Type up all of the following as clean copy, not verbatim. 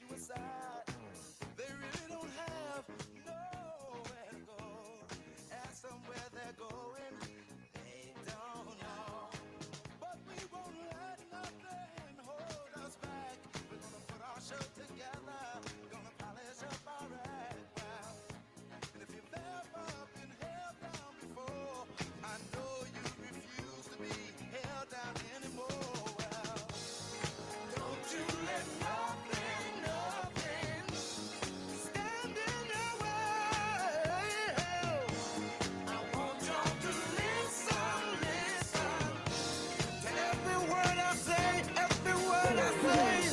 you aside. They really don't have nowhere to go. Ask them where they're going, they don't know. But we won't let nothing hold us back. We're gonna put our show together, gonna polish up our act. Well, and if you've ever been held down before, I know you refuse to be held down anymore. Well, don't you let nothing stand in your way. I want y'all to listen to every word I say, every word I say.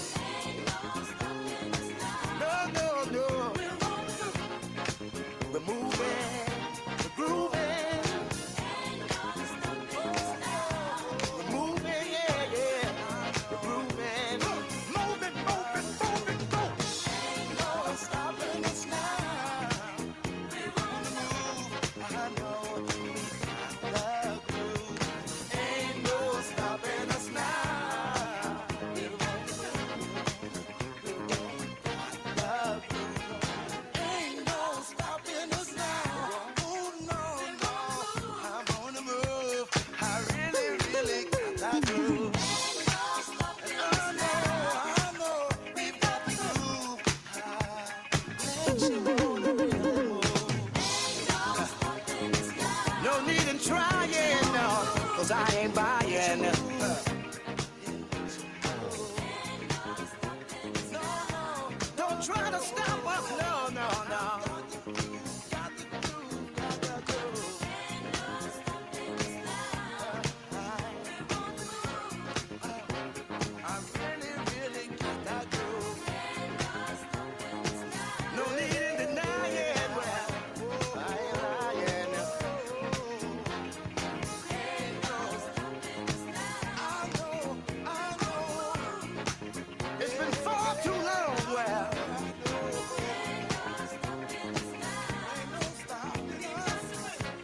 No, no, no. We're moving, we're grooving. We're moving, yeah, yeah. We're grooving. Move it, move it, move it, go. Ain't no stopping us now. We want to move. I know we got the groove. Ain't no stopping us now. We want to move. We got the groove. Ain't no stopping us now. Oh, no, no. I'm on the move. I really, really got that groove. I know, we've got the groove. Makes you wanna really move. No need in trying, no, 'cause I ain't buying. No, don't try to stop us, no, no, no. Got the groove, got the groove. I really, really got that groove. No need in denying, well, I ain't lying. I know. It's been far too long, well. Ain't no stopping us.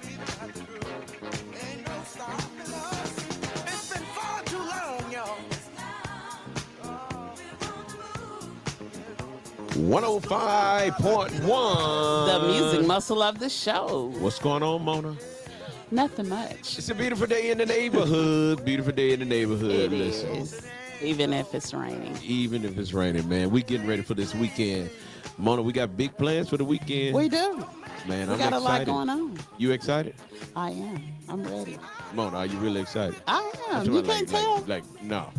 We've got the groove. Ain't no stopping us. It's been far too long, y'all. 105.1. The music muscle of the show. What's going on, Mona? Nothing much. It's a beautiful day in the neighborhood. Beautiful day in the neighborhood. It Listen, is. Even if it's raining. even if it's raining, man, we getting ready for this weekend. Mona, we got big plans for the weekend. We do. Man, We I'm got a lot excited. going on. You excited? I am. I'm ready. Mona, are you really excited? I am. That's You what, can't tell. No.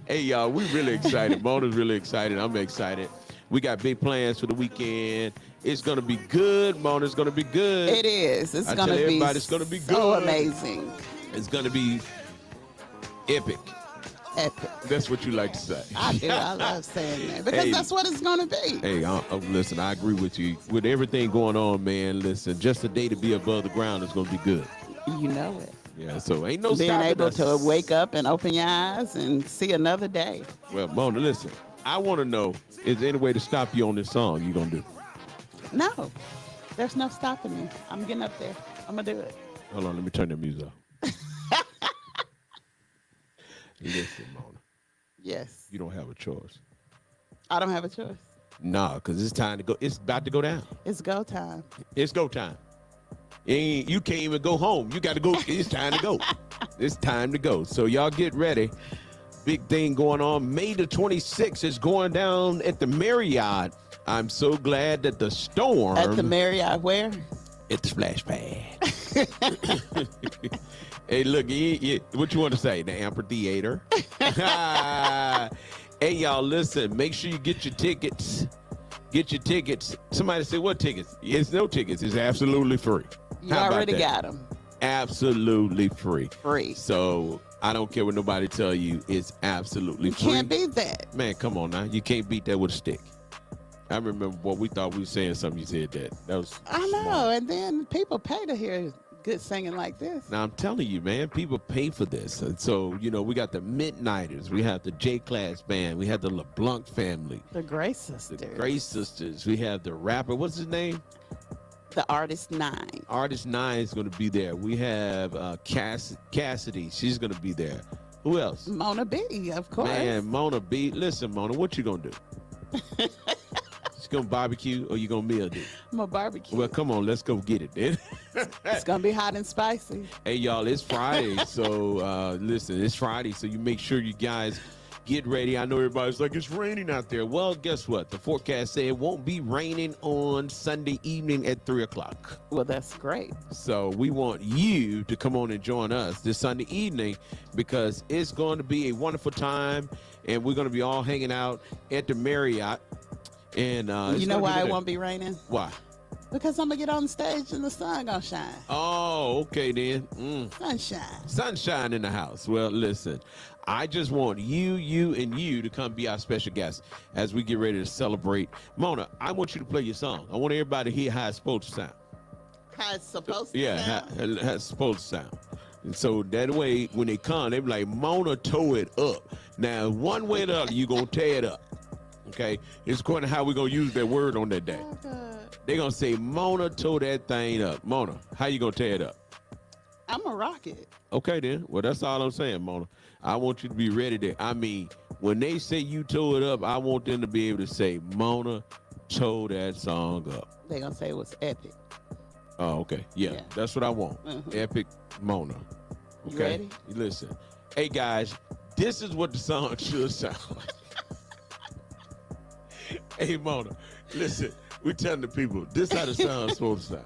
Hey, y'all, we really excited. Mona's really excited. I'm excited. We got big plans for the weekend. It's going to be good. Mona's going to be good. It is. It's I going tell to be everybody it's gonna be so good. amazing. It's going to be epic. Epic. That's what you like to say. I do. I love saying that because Hey. that's what it's going to be. Hey, listen, I agree with you. With everything going on, man, listen, just a day to be above the ground is going to be good. You know it. Yeah, so ain't no Being stopping able us. to wake up and open your eyes and see another day. Well, Mona, listen, I want to know, is there any way to stop you on this song you going to do? No, there's no stopping me. I'm getting up there. I'm going to do it. Hold on, let me turn the music off. Listen, Mona, Yes. you don't have a choice. I don't have a choice. Nah, because it's time to go. It's about to go down. It's go time. It's go time. You can't even go home. You got to go. It's time to go. It's time to go. So y'all get ready. Big thing going on. May the 26th is going down at the Marriott. I'm so glad that the storm At the Marriott where? at the splash pad. Hey, look, what you want to say? The amphitheater. Hey, y'all, listen. Make sure you get your tickets. Get your tickets. Somebody said, what tickets? It's no tickets. It's absolutely free. You How about already that? got them. Absolutely free. Free. So I don't care what nobody tell you. It's absolutely You free. can't beat that. Man, come on now. You can't beat that with a stick. I remember what we thought we were saying something. You said that. That was I know. smart. And then people pay to hear good singing like this. Now I'm telling you, man, people pay for this. And so, we got the Midnighters. We have the J-Class Band. We have the LeBlanc family. The Grace Sisters. The Grace Sisters. We have the rapper. What's his name? The Artist 9. Artist 9 is going to be there. We have Cassidy. She's going to be there. Who else? Mona B, of course. Man, Mona B. Listen, Mona, what you gonna do? You gonna barbecue or you gonna meal do? I'm a barbecue. Well, come on, let's go get it then. It's gonna be hot and spicy. Hey, y'all, it's Friday, so listen, it's Friday, so you make sure you guys get ready. I know everybody's like, it's raining out there. Well, guess what? The forecast said it won't be raining on Sunday evening at 3 o'clock. Well, that's great. So we want you to come on and join us this Sunday evening because it's going to be a wonderful time, and we're going to be all hanging out at the Marriott. And You know why it won't be raining? Why? Because I'm gonna get on stage and the sun gonna shine. Oh, okay then. Sunshine. Sunshine in the house. Well, listen, I just want you, and you to come be our special guest as we get ready to celebrate. Mona, I want you to play your song. I want everybody to hear how it's supposed to sound. How it's supposed to Yeah, sound. how it's supposed to sound. And so that way, when they come, they be like, Mona tore it up. Now, one way or the other, you're going to tear it up. Okay? It's according to how we're going to use that word on that day. They're going to say, Mona tore that thing up. Mona, how you going to tear it up? I'm a rocket. Okay, then. Well, that's all I'm saying, Mona. I want you to be ready to, I mean, when they say you tore it up, I want them to be able to say, Mona tore that song up. They gonna say it was epic. Oh, okay. Yeah, that's what I want. Epic Mona. You Okay. ready? Listen. Hey, guys, this is what the song should sound like. Hey, Mona, listen. We're telling the people, this is how the song's supposed to sound.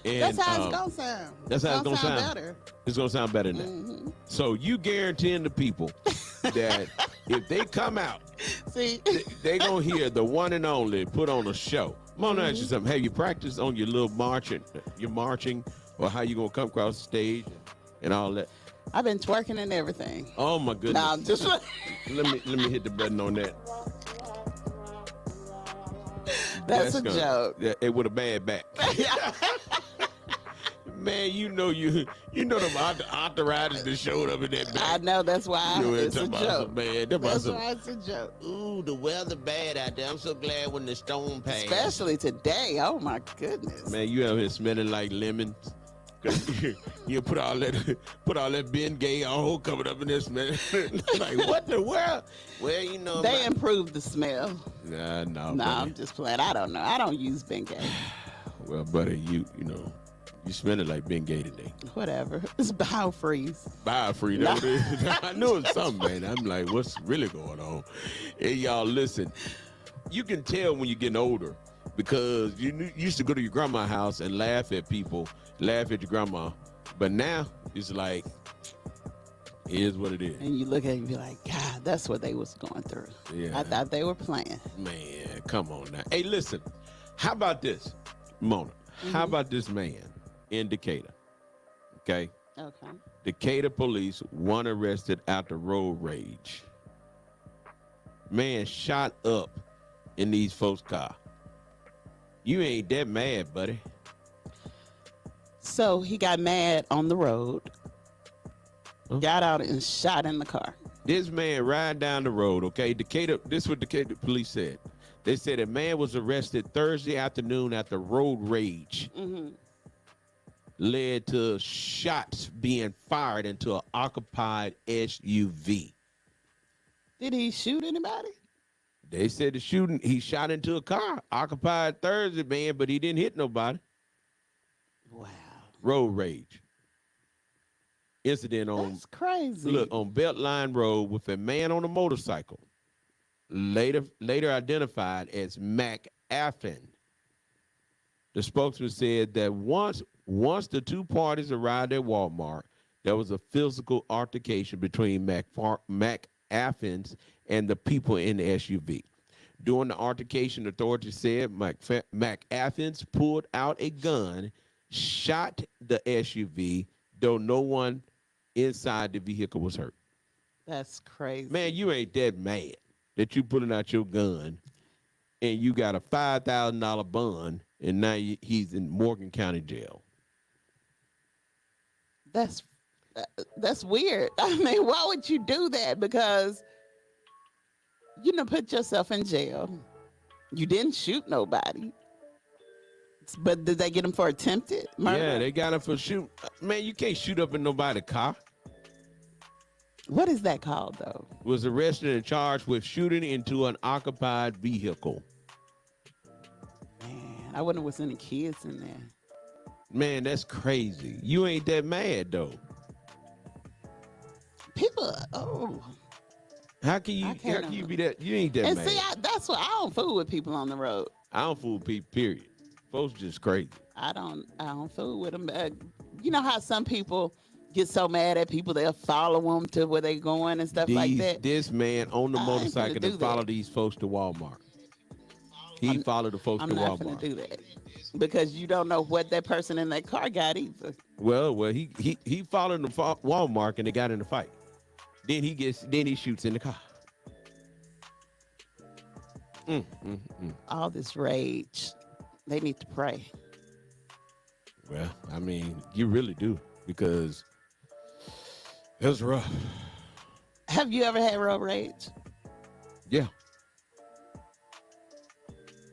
And, That's how it's gonna sound. That's how it's gonna sound. better. It's gonna sound better than that. So you guaranteeing the people that if they come out, See, they gonna hear the one and only put on a show. Mona, ask you something. Have you practiced on your little marching, or how you gonna come across the stage and all that? I've been twerking and everything. Oh my goodness! No, I'm just let me hit the button on that. that's a joke. Yeah, it with a bad back. Man, you know them arthritis that showed up in that back. I know that's why it's a joke. Man, That's why it's a joke. Ooh, the weather bad out there. I'm so glad when the storm passed. Especially today. Oh my goodness. Man, you out here smelling like lemons. You put all that Bengay all coming up in this, man. Like, what the world? Well, you know. They improved the smell. No. No, I'm just playing. I don't know. I don't use Bengay. Well, buddy, you know, you smelling like Bengay today. Whatever. It's biofreeze. Biofree, No. that what it is. I know it's something, man. I'm like, what's really going on? Hey, y'all, listen. You can tell when you're getting older because you used to go to your grandma's house and laugh at people, laugh at your grandma. But now it's like, it is what it is. And you look at it and be like, God, that's what they was going through. Yeah. I thought they were playing. Man, come on now. Hey, listen, how about this, Mona? How about this man in Decatur? Okay. Okay. Decatur police, one arrested after road rage. Man shot up in these folks' car. You ain't that mad, buddy. So he got mad on the road, got out and shot in the car. This man riding down the road, okay? This is what Decatur police said. They said a man was arrested Thursday afternoon after road rage led to shots being fired into an occupied SUV. Did he shoot anybody? They said he shot into a car, occupied Thursday, man, but he didn't hit nobody. Wow. Road rage. Incident on That's crazy. on Beltline Road with a man on a motorcycle, later identified as Mac Affin. The spokesman said that once the two parties arrived at Walmart, there was a physical altercation between Mac Affins and the people in the SUV. During the altercation, authorities said Mac Affins pulled out a gun, shot the SUV, though no one inside the vehicle was hurt. That's crazy. Man, you ain't that mad that you pulling out your gun and you got a $5,000 bond and now he's in Morgan County Jail. That's weird. I mean, why would you do that? Because you done put yourself in jail. You didn't shoot nobody. But did they get him for attempted murder? Yeah, they got him for shoot. Man, you can't shoot up in nobody's car. What is that called, though? Was arrested and charged with shooting into an occupied vehicle. Man, I wonder what's any kids in there. Man, that's crazy. You ain't that mad though. People, oh. How can you be that? You ain't that And mad. see, that's what I don't fool with people on the road. I don't fool people. Period. Folks just crazy. I don't fool with them. You know how some people get so mad at people they'll follow them to where they going and stuff like that. This man on the I ain't finna motorcycle do that followed that. these folks to Walmart. He followed the folks I'm to not Walmart. gonna do that because you don't know what that person in that car got either. Well, he followed them Walmart and they got in a fight. Then he shoots in the car. All this rage, they need to pray. Well, I mean, you really do because it was rough. Have you ever had road rage? Yeah.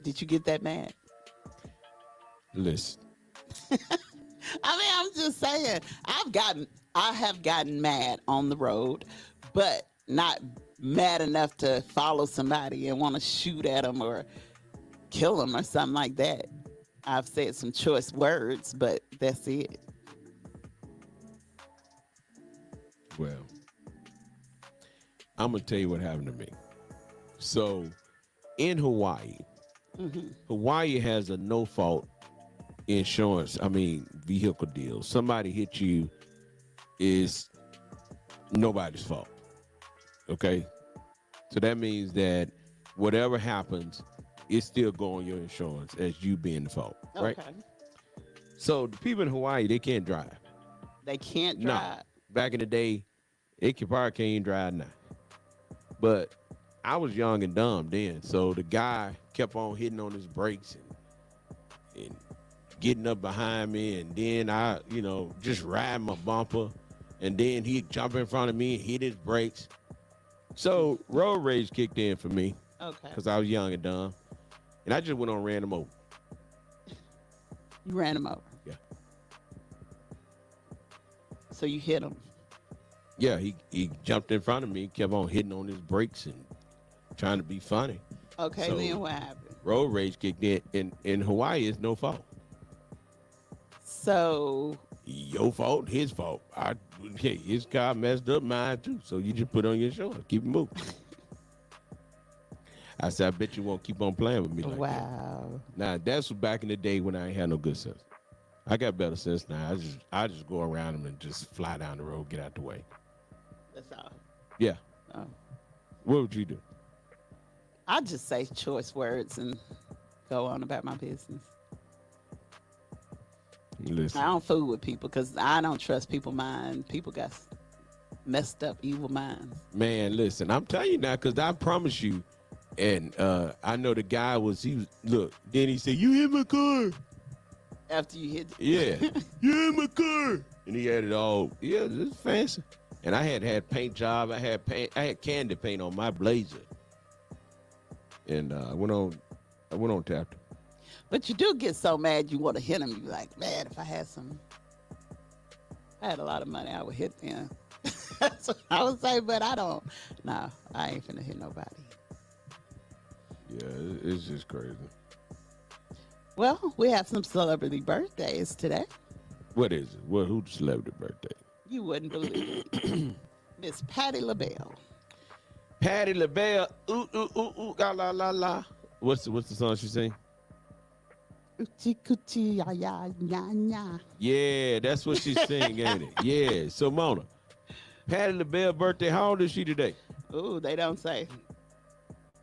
Did you get that mad? Listen. I mean, I'm just saying, I have gotten mad on the road, but not mad enough to follow somebody and want to shoot at them or kill them or something like that. I've said some choice words, but that's it. Well, I'm gonna tell you what happened to me. So, in Hawaii, Hawaii has a no-fault vehicle deal. Somebody hit you is nobody's fault. Okay? So that means that whatever happens, it's still going on your insurance as you being the fault, right? Okay. So the people in Hawaii, they can't drive. They can't No. drive. Back in the day, probably can't even drive now. But I was young and dumb then, so the guy kept on hitting on his brakes and getting up behind me, and then I, just riding my bumper, and then he'd jump in front of me and hit his brakes. So road rage kicked in for me Okay. because I was young and dumb, and I just went on and ran him over. You ran him over. Yeah. So you hit him. Yeah, he jumped in front of me, kept on hitting on his brakes and trying to be funny. Okay, So, then what happened? Road rage kicked in. In Hawaii, it's no fault. So Your fault, his fault. His car messed up, mine too. So you just put on your insurance, keep it moving. I said, I bet you won't keep on playing with me like that. wow. Now that's back in the day when I ain't had no good sense. I got better sense now. I just go around them and just fly down the road, get out the way. That's all. Yeah. Oh. What would you do? I just say choice words and go on about my business. Listen. I don't fool with people because I don't trust people's mind. People got messed up, evil minds. Man, listen, I'm telling you now, because I promise you, and I know the guy look, then he said, you hit my car. After you hit, Yeah, you hit my car. And he had it all, yeah, it's fancy. And I had paint job, I had candy paint on my blazer. And I went on tap. but you do get so mad you want to hit them. You like, man, if I had a lot of money, I would hit them. That's what I would say, but I don't. No, I ain't finna hit nobody. Yeah, it's just crazy. Well, we have some celebrity birthdays today. What is it? Who's the celebrity birthday? You wouldn't believe it. Miss Patti LaBelle. Patti LaBelle, ooh, ooh, ooh, ooh, la, la, la, la. What's the song she sing? Coochie coochie ya ya ya ya. Yeah, that's what she's singing, ain't it? Yeah. So Mona, Patti LaBelle birthday. How old is she today? Ooh, they don't say.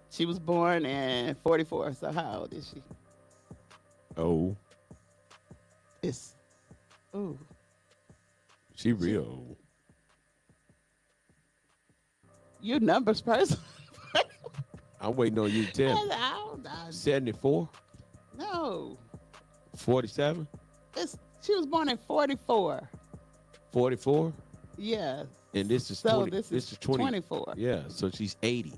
She was born in 44. So how old is she? Oh, Ooh. she real old. You numbers person. I'm waiting on you to tell me. I don't know. 74, No. 47, She was born in 44. 44, Yeah. and this is So 20. this is 20. 24. Yeah, so she's 80.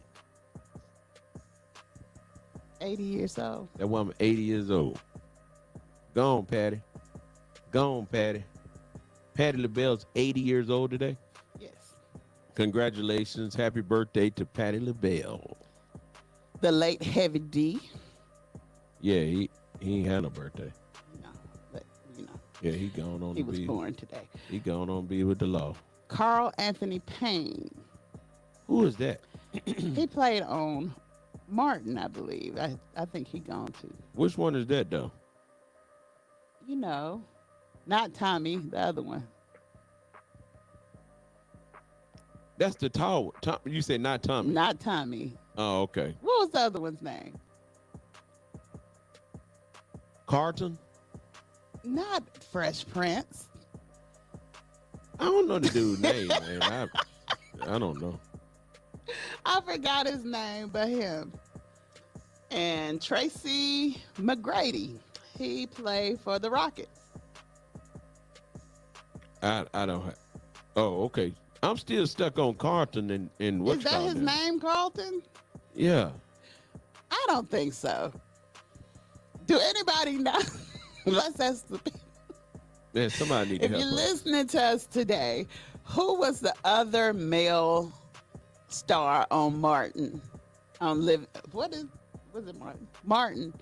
80 years old. That woman 80 years old. Go on, Patty. Go on, Patty. Patti LaBelle's 80 years old today. Yes. Congratulations. Happy birthday to Patti LaBelle. The late Heavy D. Yeah, he ain't had no birthday. No, but Yeah, he gone on he to was be. born today. He gone on to be with the law. Carl Anthony Payne. Who is that? He played on Martin, I believe. I think he gone too. Which one is that though? Not Tommy, the other one. That's the tall one. You said not Tommy. Not Tommy. Oh, okay. What was the other one's name? Carlton? Not Fresh Prince. I don't know the dude's name, man. I don't know. I forgot his name, but him. And Tracy McGrady. He played for the Rockets. I don't have. Oh, okay. I'm still stuck on Carlton and what Is that his name, Carlton? Yeah. I don't think so. Do anybody know? Let's ask the people. Man, somebody need to If help you're us. listening to us today, who was the other male star on Martin? Was it Martin? Martin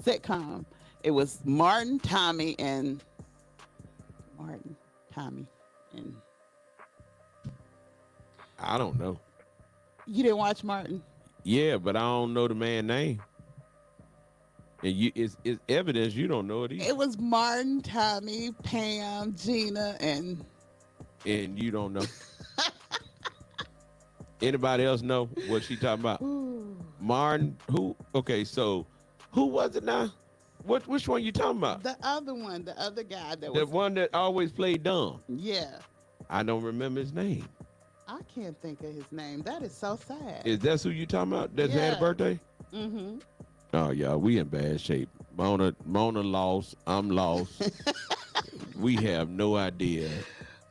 sitcom. It was Martin, Tommy, and I don't know. you didn't watch Martin? Yeah, but I don't know the man's name. And it's evidence you don't know it either. It was Martin, Tommy, Pam, Gina, and And you don't know. Anybody else know what she talking about? Martin, who? Okay, so who was it now? Which one you talking about? the other one, the other guy that The was. one that always played dumb. Yeah, I don't remember his name. I can't think of his name. That is so sad. Is that who you talking about? That's had a Yeah. birthday? Mm-hmm. Oh yeah, we in bad shape. Mona lost. I'm lost. We have no idea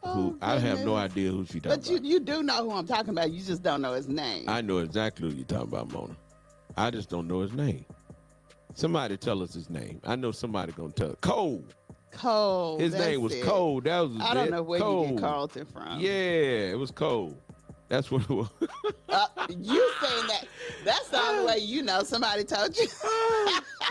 who. I have no idea who she talking But about. you do know who I'm talking about. You just don't know his name. I know exactly who you talking about, Mona. I just don't know his name. Somebody tell us his name. I know somebody gonna tell. Cole. Cole. His that's name was it. Cole. That was. I don't it. know where Cole. you get Carlton from. Yeah, it was Cole. That's what it was. You saying that? That's the only way you know. Somebody told you.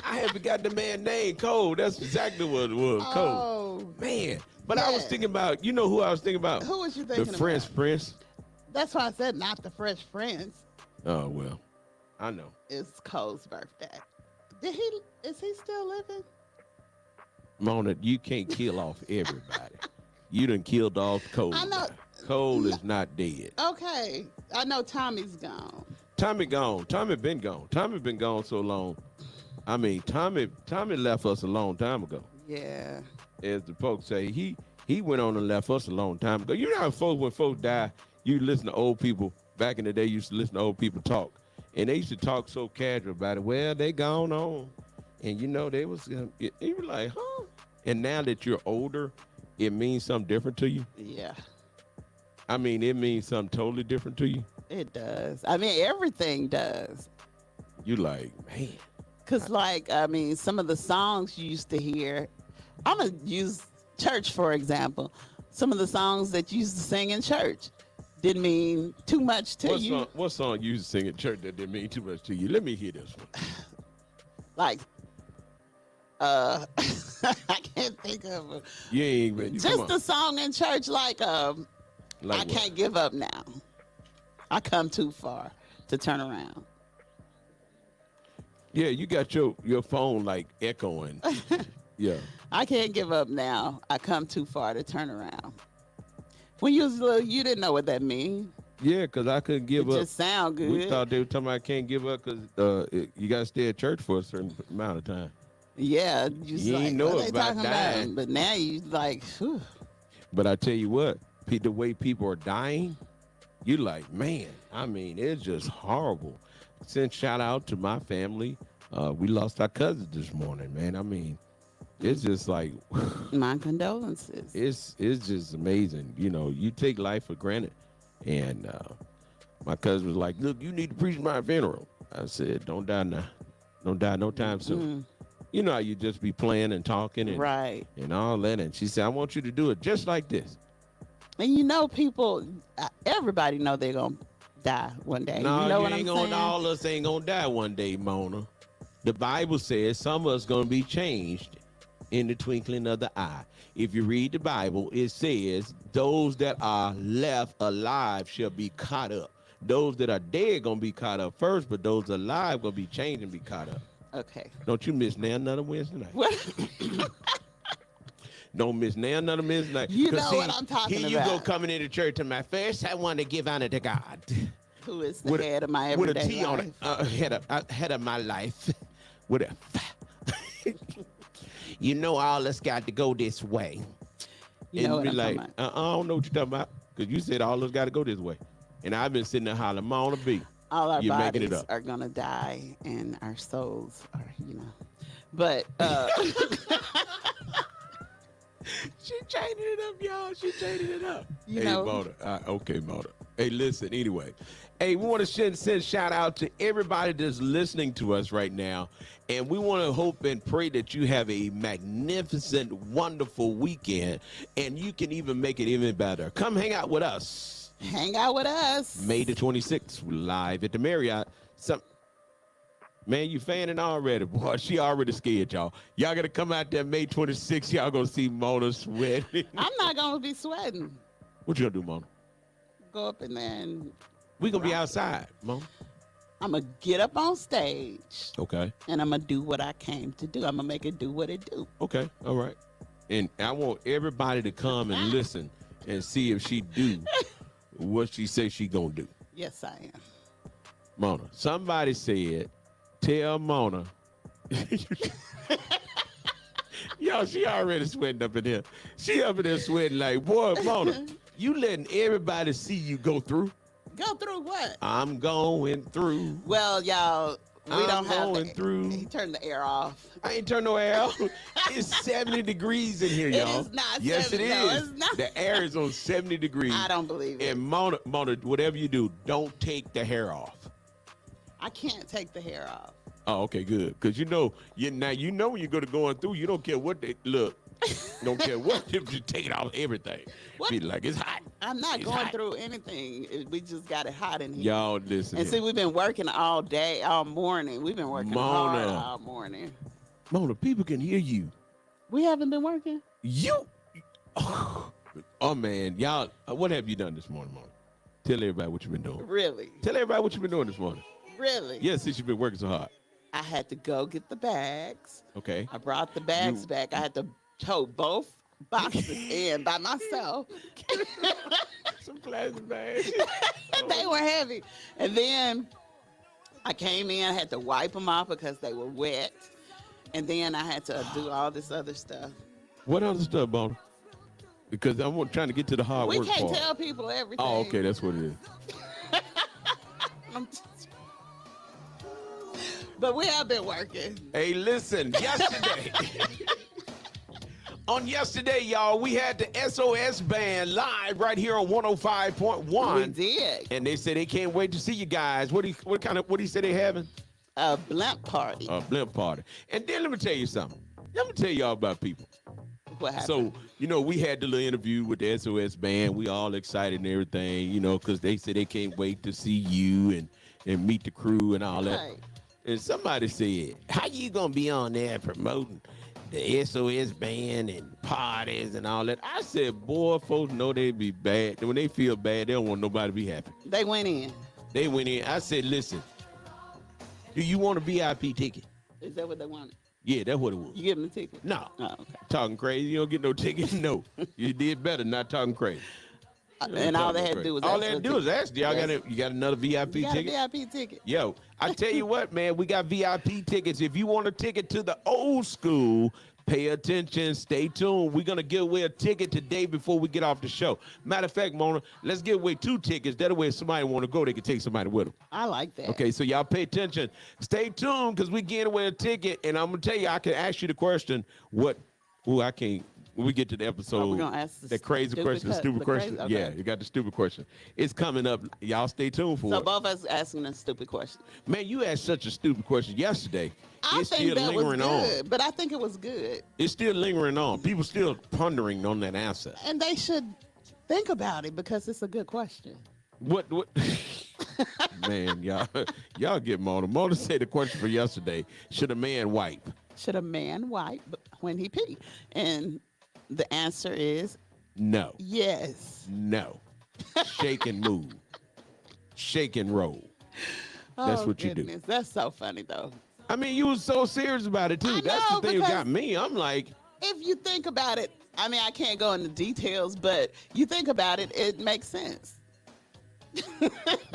I had forgot the man's name. Cole. That's exactly what it was. Cole. Oh, Man. But I was yeah. thinking about. You know who I was thinking about? Who was you The thinking French about? Prince. That's why I said not the Fresh Prince. Oh well, I know. It's Cole's birthday. Is he still living? Mona, you can't kill off everybody. You done killed off Cole. I know. Cole is not dead. Okay, I know Tommy's gone. Tommy gone. Tommy been gone. Tommy been gone so long. I mean, Tommy left us a long time ago. Yeah. As the folks say, he went on and left us a long time ago. You know how folks, when folks die, you listen to old people. Back in the day, you used to listen to old people talk. And they used to talk so casual about it. Well, they gone on. And, they was, you were like, huh? And now that you're older, it means something different to you. Yeah, I mean, it means something totally different to you. it does. I mean, everything does. You like, man. Cause some of the songs you used to hear, I'm gonna use church for example. Some of the songs that you used to sing in church didn't mean too much to you. What song you used to sing at church that didn't mean too much to you? Let me hear this one. Like, I can't think of it. You ain't ready. Come Just on. the song in church, like I Like what? can't give up now. I come too far to turn around. Yeah, you got your phone like echoing. Yeah. I can't give up now. I come too far to turn around. When you was little, you didn't know what that means. Yeah, because I couldn't give It up. just sound good. We thought they were talking about I can't give up because you got to stay at church for a certain amount of time. Yeah, You like, ain't know what they about talking dying. But now you like, whew. But I tell you what, the way people are dying, you like, man, I mean, it's just horrible. Send shout out to my family. We lost our cousins this morning, man. I mean, it's just like, My condolences. it's just amazing. You take life for granted. And my cousin was like, look, you need to preach my funeral. I said, don't die now. Don't die no time soon. You know how you just be playing and talking and, Right. and all that. And she said, I want you to do it just like this. And you know, people, everybody know they're gonna die one day. No, you know you what I'm ain't saying? gonna. All us ain't gonna die one day, Mona. The Bible says some of us gonna be changed in the twinkling of the eye. If you read the Bible, it says those that are left alive shall be caught up. Those that are dead gonna be caught up first, but those alive gonna be changed and be caught up. Okay. Don't you miss now another Wednesday night. What? Don't miss now another Wednesday night. You 'Cause know what I'm talking here you go about. coming into church, and my first I want to give honor to God. Who is the With head of my with a everyday T on life? it, head of my life. With a, you know, all us got to go this way. You know and what be I'm like, talking about. I don't know what you're talking about, because you said all us got to go this way, and I've been sitting there hollering, Mona B. All our You're making it bodies up. are gonna die, and our souls are, But She changing it up, y'all. She changing it up. You hey, know. Mona. Okay, Mona. Hey, listen, anyway. Hey, we want to send shout out to everybody that's listening to us right now. And we want to hope and pray that you have a magnificent, wonderful weekend. And you can even make it even better. Come hang out with us. hang out with us. May the 26th, live at the Marriott. Man, you fanning already, boy. She already scared y'all. Y'all got to come out there May 26th. Y'all going to see Mona sweat. I'm not gonna be sweating. What you going to do, Mona? Go up in there and We going to be outside, Mona. I'm gonna get up on stage Okay. and I'm gonna do what I came to do. I'm gonna make it do what it do. Okay. All right. And I want everybody to come and listen and see if she do what she say she going to do. Yes, I am. Mona, somebody said, tell Mona. Yo, she already sweating up in here. She up in there sweating like, boy, Mona, you letting everybody see you go through. Go through what? I'm going through. Well, y'all, we I'm don't have going through. He turned the air off. I ain't turn no air out. It's 70 degrees in here, It y'all. is not Yes, 70. it No, is. it's not. The air is on 70 degrees. I don't believe it. And Mona, whatever you do, don't take the hair off. I can't take the hair off. Oh, okay, good. Because you know when you go to going through, you don't care what they look. Don't care what if you take it off everything. What? Be like, it's hot. I'm not It's going hot. through anything. We just got it hot in here. Y'all listen. And here. see, we've been working all day, all morning. We've been working hard Mona. all morning. Mona, people can hear you. We haven't been working. You. Oh man, y'all. What have you done this morning, Mona? Tell everybody what you've been doing. Really? Tell everybody what you've been doing this morning. Really? Yes, since you've been working so hard. I had to go get the bags. Okay. I brought the bags back. I had to tow both boxes in by myself. Some plastic bags. They were heavy. And then I came in, I had to wipe them off because they were wet. And then I had to do all this other stuff. What other stuff, Mona? Because I'm trying to get to the hard We work can't part. tell people everything. Oh, okay, that's what it is. But we have been working. Hey, listen, yesterday. On yesterday, y'all, we had the SOS band live right here on We 105.1. did. And they said they can't wait to see you guys. What do you say they having? A blimp party. A blimp party. And then let me tell you something. Let me tell y'all about people. What happened? So, we had the little interview with the SOS band. We all excited and everything, because they said they can't wait to see you and meet the crew and all that. Right. And somebody said, how you going to be on there promoting the SOS band and parties and all that? I said, boy, folks know they be bad. When they feel bad, they don't want nobody to be happy. They went in. They went in. I said, listen, do you want a VIP ticket? Is that what they wanted? Yeah, that's what it was. You give them the ticket? No. Oh, okay. Talking crazy. You don't get no ticket? No. You did better not talking crazy. And all they had to do was all ask they had for to a do was ticket. ask. You got another VIP You got ticket? a VIP ticket. Yo, I tell you what, man, we got VIP tickets. If you want a ticket to the old school, pay attention, stay tuned. We're going to give away a ticket today before we get off the show. Matter of fact, Mona, let's give away 2 tickets. That way if somebody want to go, they can take somebody with them. I like that. Okay, so y'all pay attention. Stay tuned because we getting away a ticket. And I'm going to tell you, I can ask you the question, I can't. When we get to the episode, we're gonna ask the that crazy stupid question, the cut- stupid the question. crazy- okay. Yeah, you got the stupid question. It's coming up. Y'all stay tuned for So it. both of us asking a stupid question. Man, you asked such a stupid question yesterday. I It's think still that was lingering good, on. but I think it was good. It's still lingering on. People still pondering on that answer. And they should Think about it because it's a good question. What? Man, y'all get Mona. Mona said the question for yesterday: should a man wipe? Should a man wipe when he pee? And the answer is No. yes. No. Shake and move. Shake and roll. That's what you do. That's so funny though. I mean, you was so serious about it too. I That's know, the thing that got because- me. I'm like, If you think about it, I mean, I can't go into details, but you think about it, it makes sense.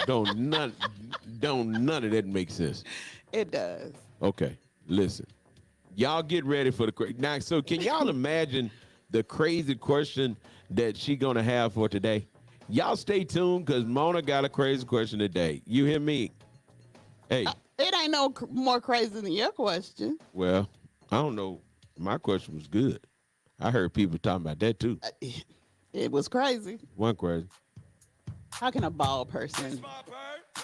don't none of that make sense. It does. Okay, listen, y'all get ready for the now. So can y'all imagine the crazy question that she gonna have for today? Y'all stay tuned because Mona got a crazy question today. You hear me? Hey, It ain't no more crazy than your question. well, I don't know. My question was good. I heard people talking about that too. It was crazy. One crazy. How can a bald person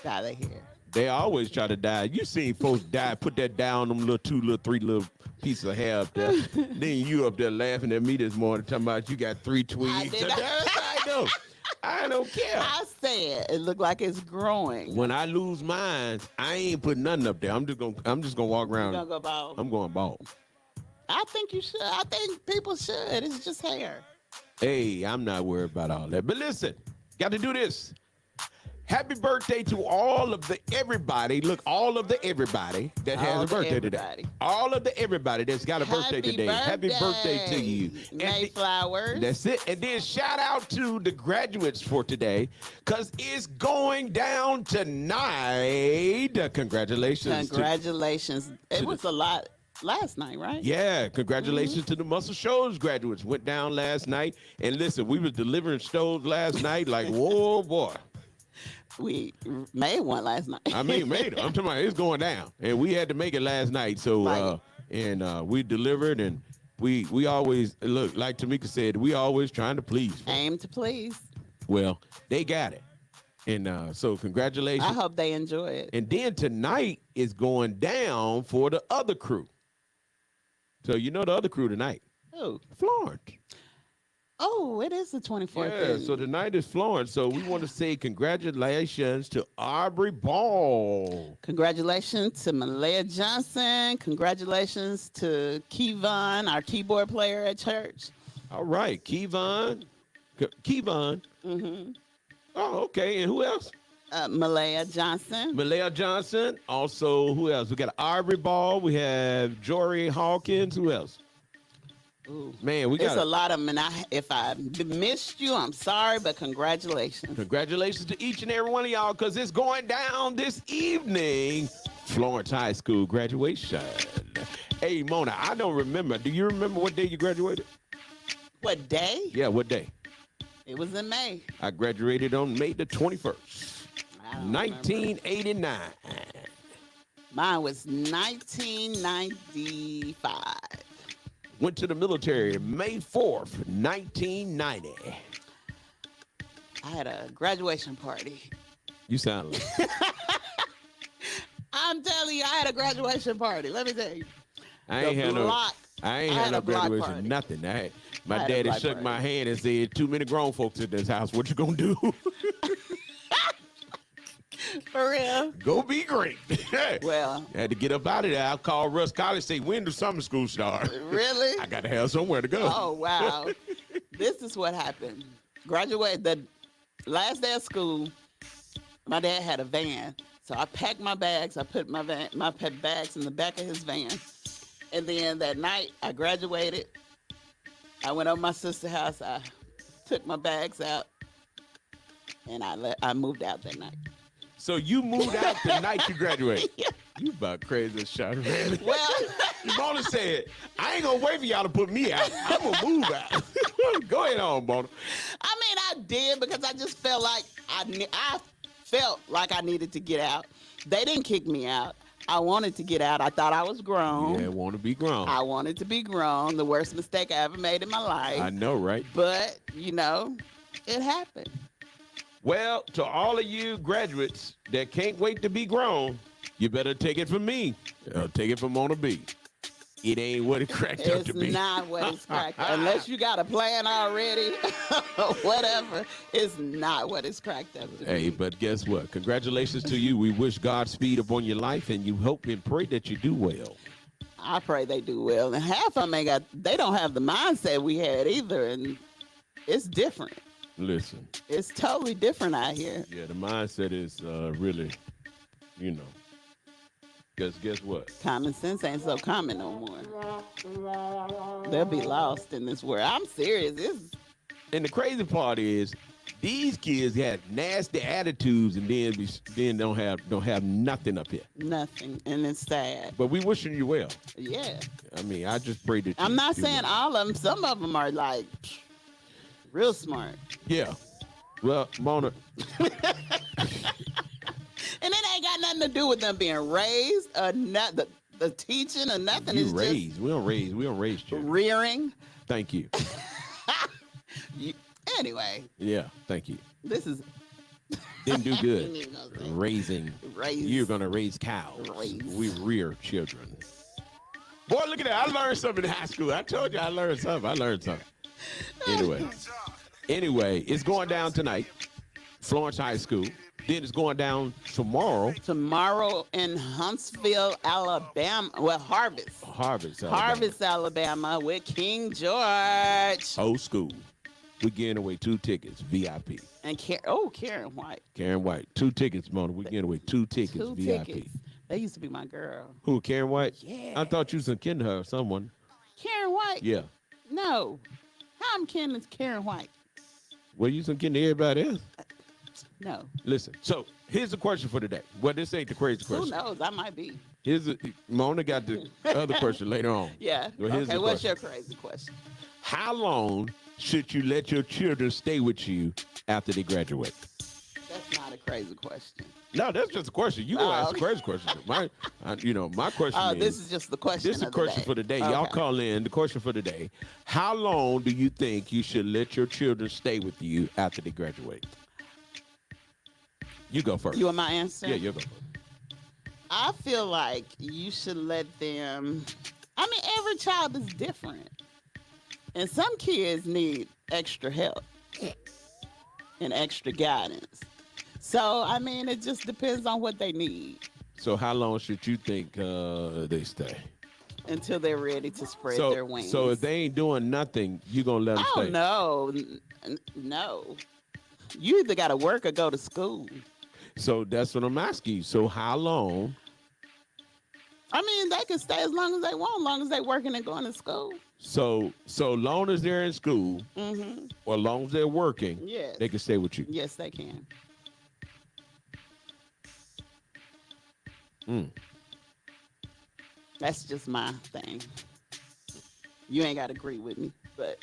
dye their hair? They always try to die. You seen folks die, put that down them little 3 little pieces of hair up there. Then you up there laughing at me this morning talking about you got 3 tweeds. did not. I know. I don't care. I said it looked like it's growing. When I lose mine, I ain't putting nothing up there. I'm just gonna walk around. You're gonna go bald. I'm going bald. I think you should. I think people should. It's just hair. Hey, I'm not worried about all that. But listen, got to do this. Happy birthday to all of the everybody. Look, all of the everybody that has All a the birthday today. everybody. All of the everybody that's got a birthday Happy today. Happy birthday to you. And Mayflowers. that's it. And then shout out to the graduates for today because it's going down tonight. Congratulations. Congratulations. It was a lot last night, right? Yeah, congratulations to the Muscle Shoals graduates. Went down last night. And listen, we was delivering stoves last night like, whoa, boy. We made one last night. I mean, made it. I'm talking about it's going down. And we had to make it last night. So, Right. We delivered and we always, look, like Tamika said, we always trying to please. Aim to please. Well, they got it. And so congratulations. I hope they enjoy it. And then tonight is going down for the other crew. So you know the other crew tonight, Oh, Florence. oh, it is the 24th. Yeah, so tonight is Florence. So we want to say congratulations to Aubrey Ball. Congratulations to Malaya Johnson. Congratulations to Kevon, our keyboard player at church. All right, Kevon. Kevon. Mm-hmm. Oh, okay. And who else? Malaya Johnson. Malaya Johnson. Also, who else? We got Aubrey Ball. We have Jory Hawkins. Who else? Ooh. Man, we It's got a lot of them, and if I missed you, I'm sorry, but congratulations. Congratulations to each and every one of y'all because it's going down this evening. Florence High School graduation. Hey, Mona, I don't remember. Do you remember what day you graduated? What day? Yeah, what day? It was in May. I graduated on May the 21st, I don't remember. 1989. Mine was 1995. Went to the military May 4th, 1990. I had a graduation party. You sound like I'm telling you, I had a graduation party. Let me tell you. I ain't had no block. I ain't I had had no a block graduation, party. nothing. My I had a daddy block shook party. my hand and said, too many grown folks in this house. What you gonna do? For real. Go be great. Well, Had to get up out of there. I called Russ College, say, when do summer school start? really? I got to have somewhere to go. Oh, wow. This is what happened. Graduate the last day of school, my dad had a van. So I packed my bags. I put my bags in the back of his van. And then that night I graduated. I went over my sister's house. I took my bags out and I moved out that night. So you moved out the night you graduated. You about crazy as shot, man. Well, Mona said, I ain't gonna wait for y'all to put me out. I'm gonna move out. Go ahead on, Mona. I mean, I did because I just felt like I felt like I needed to get out. They didn't kick me out. I wanted to get out. I thought I was grown. Yeah, want to be grown. I wanted to be grown. The worst mistake I ever made in my life. I know, right? But, it happened. Well, to all of you graduates that can't wait to be grown, you better take it from me. Take it from Mona B. It ain't what it cracked up It's to be. not what it's cracked. Unless you got a plan already, whatever. It's not what it's cracked up to Hey, be. but guess what? Congratulations to you. We wish Godspeed upon your life, and you hope and pray that you do well. I pray they do well. And half of them they don't have the mindset we had either. And it's different. Listen, It's totally different out here. yeah, the mindset is really, you know, because guess what? Common sense ain't so common no more. They'll be lost in this world. I'm serious. And the crazy part is, these kids had nasty attitudes, and then don't have nothing up here. Nothing. And it's sad. But we wishing you well. Yeah. I mean, I just pray that. I'm you not do saying well. all of them. Some of them are like real smart. Yeah. Well, Mona, And it ain't got nothing to do with them being raised or not the teaching or nothing. you It's raised. We don't raise just children. rearing. Thank you. Anyway, Yeah, thank you. this is Didn't do I good. ain't even gonna say. Raising. Raise. You're gonna raise cows. Raise. We rear children. Boy, look at that. I learned something in high school. I told you I learned something. Anyway, it's going down tonight. Florence High School. Then it's going down tomorrow. Tomorrow in Huntsville, Alabama. Well, Harvest. Alabama. Harvest, Alabama with King George. Old school. We're giving away 2 tickets, VIP. And Karen White. Karen White. 2 tickets, Mona. We're giving away 2 tickets, 2 VIP. tickets. They used to be my girl. Who, Karen White? Yeah. I thought you was kin to her or someone. Karen White? Yeah. No. How I'm kin to Karen White? Well, you some kin to everybody else. No. Listen, so here's the question for today. Well, this ain't the crazy Who question. knows? I might be. Mona got the other question later on. Yeah. Well, here's Okay, the what's question. your crazy question? How long should you let your children stay with you after they graduate? That's not a crazy question. No, that's just a question. You gonna ask okay. a crazy question. My question Oh, is. this is just the question. This is the of question day. for the day. Y'all Okay. call in. The question for the day. How long do you think you should let your children stay with you after they graduate? You go first. You want my answer? Yeah, you go first. I feel like you should let them. I mean, every child is different. And some kids need extra help and extra guidance. So, I mean, it just depends on what they need So how long should you think they stay? until they're ready to spread So, their wings. so if they ain't doing nothing, you gonna let them Oh, stay? no. No. You either got to work or go to school. So that's what I'm asking you. So how long? I mean, they can stay as long as they want, as long as they're working and going to school. So long as they're in school Mm-hmm. or long as they're working, Yes. they can stay with you. Yes, they can. Mm. That's just my thing. You ain't got to agree with me, but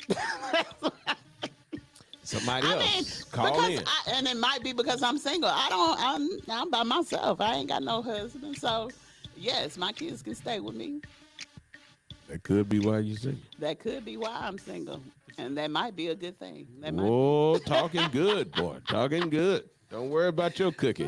Somebody I else mean, call in. and it might be because I'm single. I'm by myself. I ain't got no husband, so yes, my kids can stay with me. That could be why you sing. That could be why I'm single, and that might be a good thing. That might Whoa, talking good, boy. Talking good. Don't worry about your cookie.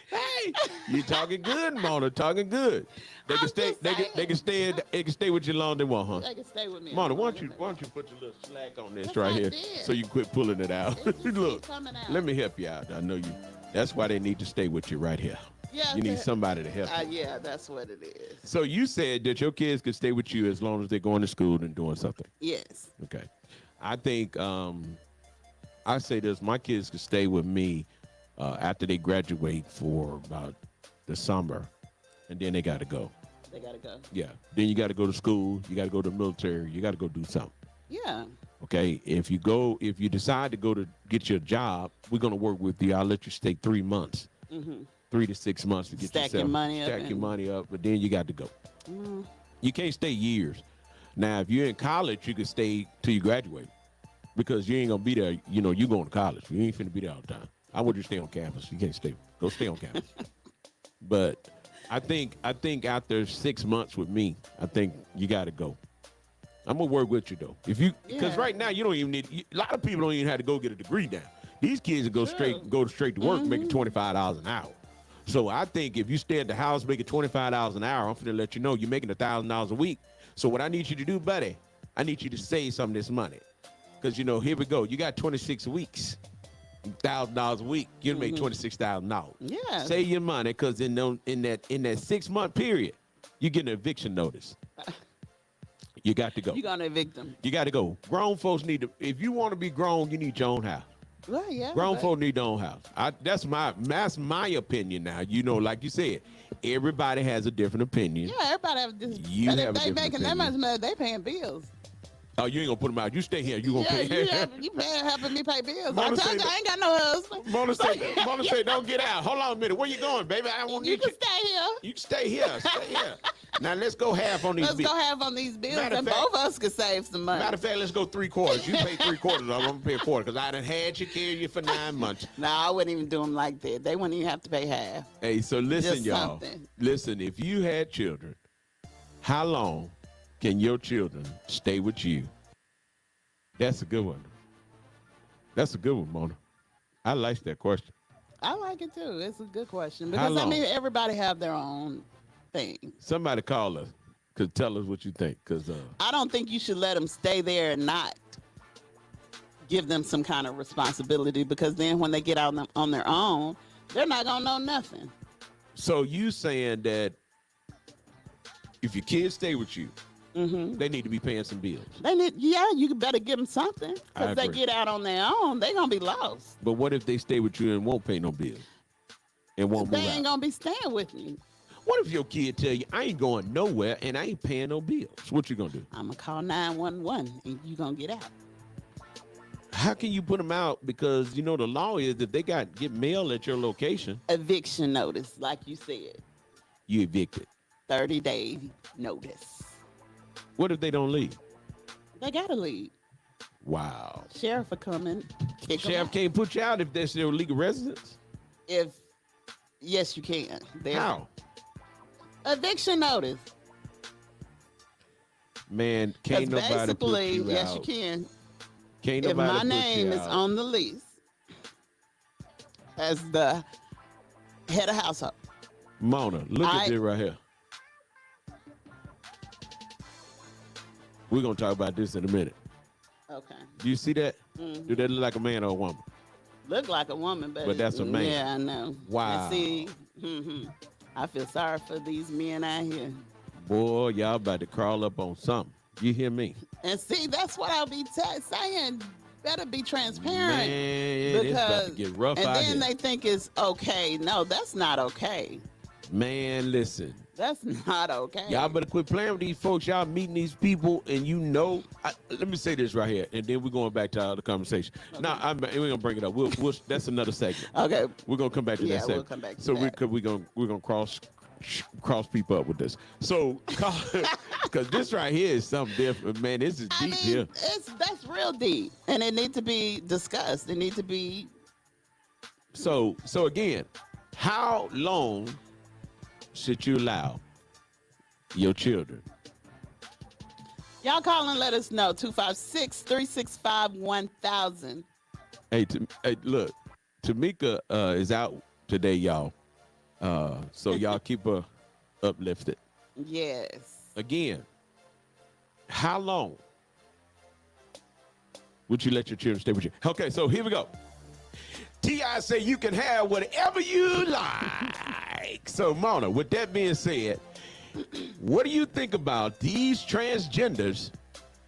Hey, you talking good, Mona. Talking good. They can I'm stay. just They can saying. stay with you long they want, huh? they can stay with me. Mona, why don't you put your little slack on this That's right what I here, did. so you can quit pulling it out. It just keep Look, coming out. let me help you out. I know you. That's why they need to stay with you right here. Yeah, You need somebody to help you. Yeah, that's what it is. So you said that your kids could stay with you as long as they're going to school and doing something. Yes. Okay. I think I say this, my kids could stay with me after they graduate for about the summer, and then they got to go. They gotta go. Yeah. Then you got to go to school. You got to go to the military. You got to go do something. Yeah. Okay. If you decide to go to get your job, we're going to work with you. I'll let you stay 3 months, Mm-hmm. 3 to 6 months to get Stack your yourself, money up stack your and- money up, but then you got to go. Mm. You can't stay years. Now, if you're in college, you can stay till you graduate because you ain't going to be there. You know, you going to college. You ain't finna be there all the time. I want you to stay on campus. You can't stay. Go stay on campus. But I think after 6 months with me, I think you got to go. I'm gonna work with you though. If you, because Yeah. right now you don't even need. A lot of people don't even have to go get a degree now. These kids go straight to work making $25 an hour. So I think if you stay at the house making $25 an hour, I'm finna let you know you're making $1,000 a week. So what I need you to do, buddy, I need you to save some of this money. Because, here we go. You got 26 weeks, $1,000 a week. You'll make $26,000. Yeah. Save your money, because in that 6-month period, you get an eviction notice. You got to go. You're going to evict them. You got to go. Grown folks need to, if you want to be grown, you need your own house. Well, yeah. Grown folk need their own house. That's my opinion now. Like you said, everybody has a different opinion. Yeah, everybody have this. You but have if a they different making that much opinion. money, they paying bills. Oh, you ain't gonna put them out. You stay here. You gonna pay. You better helping me pay bills. Mona I told say you that- I ain't got no husband. Mona say, don't get out. Hold on a minute. Where you going, baby? I won't You need can you. stay here. You can stay here. Stay here. Now let's go half on these Let's bills. go half on these bills, Matter of and fact- both of us could save some money. Matter of fact, let's go 3/4. You pay 3/4. I'm gonna pay a quarter, because I done had you, carry you for 9 months. No, I wouldn't even do them like that. They wouldn't even have to pay half. Hey, so listen, Just y'all. something. Listen, if you had children, how long can your children stay with you? That's a good one. That's a good one, Mona. I like that question. I like it too. It's a good question How because I long? mean everybody have their own thing. Somebody call us, cause tell us what you think, cause I don't think you should let them stay there and not give them some kind of responsibility, because then when they get out on their own, they're not gonna know nothing. so you saying that if your kids stay with you, they need to be paying some bills. They need, you better give them something, I because they agree. get out on their own, they gonna be lost. But what if they stay with you and won't pay no bills and won't They move ain't out? gonna be staying with me. What if your kid tell you, I ain't going nowhere and I ain't paying no bills? What you gonna do? I'm gonna call 911 and you gonna get out. How can you put them out? Because the law is if they get mail at your location, Eviction notice, like you said, you evicted. 30-day notice. What if they don't leave? They gotta leave. Wow. Sheriff will come and kick 'em Sheriff out. can't put you out if they're still legal residents? Yes, you can. There's How? eviction notice. Man, Because can't nobody put basically, you yes, out. you can. Can't If nobody my put name you is out. on the lease as the head of household, Mona, look at I- this right here. We're going to talk about this in a minute. okay, Do you see that? Mhm. Do that look like a man or a woman? look like a woman, But that's a man. Yeah, I know. Wow. And see, I feel sorry for these men out here. Boy, y'all about to crawl up on something. You hear me? And see, that's what I'll be saying. Better be transparent. Man, it's about to get rough and out then here. they think it's okay. No, that's not okay. Man, listen. That's not okay. Y'all better quit playing with these folks. Y'all meeting these people, and let me say this right here, and then we're going back to the conversation. No, we're gonna bring it up. We'll that's another segment. Okay. We're gonna come back to Yeah, that we'll segment. come back to so that. we're gonna cross people up with this. So because this right here is something different, man. This is I deep mean, here. that's real deep, and it needs to be discussed. It needs to be. So again, how long should you allow your children? Y'all call and let us know. 256-365-1000. Hey, look, Tamika is out today, y'all. So y'all keep her uplifted. Yes. Again, how long would you let your children stay with you? Okay, so here we go. T.I. say you can have whatever you like. So, Mona, with that being said, what do you think about these transgenders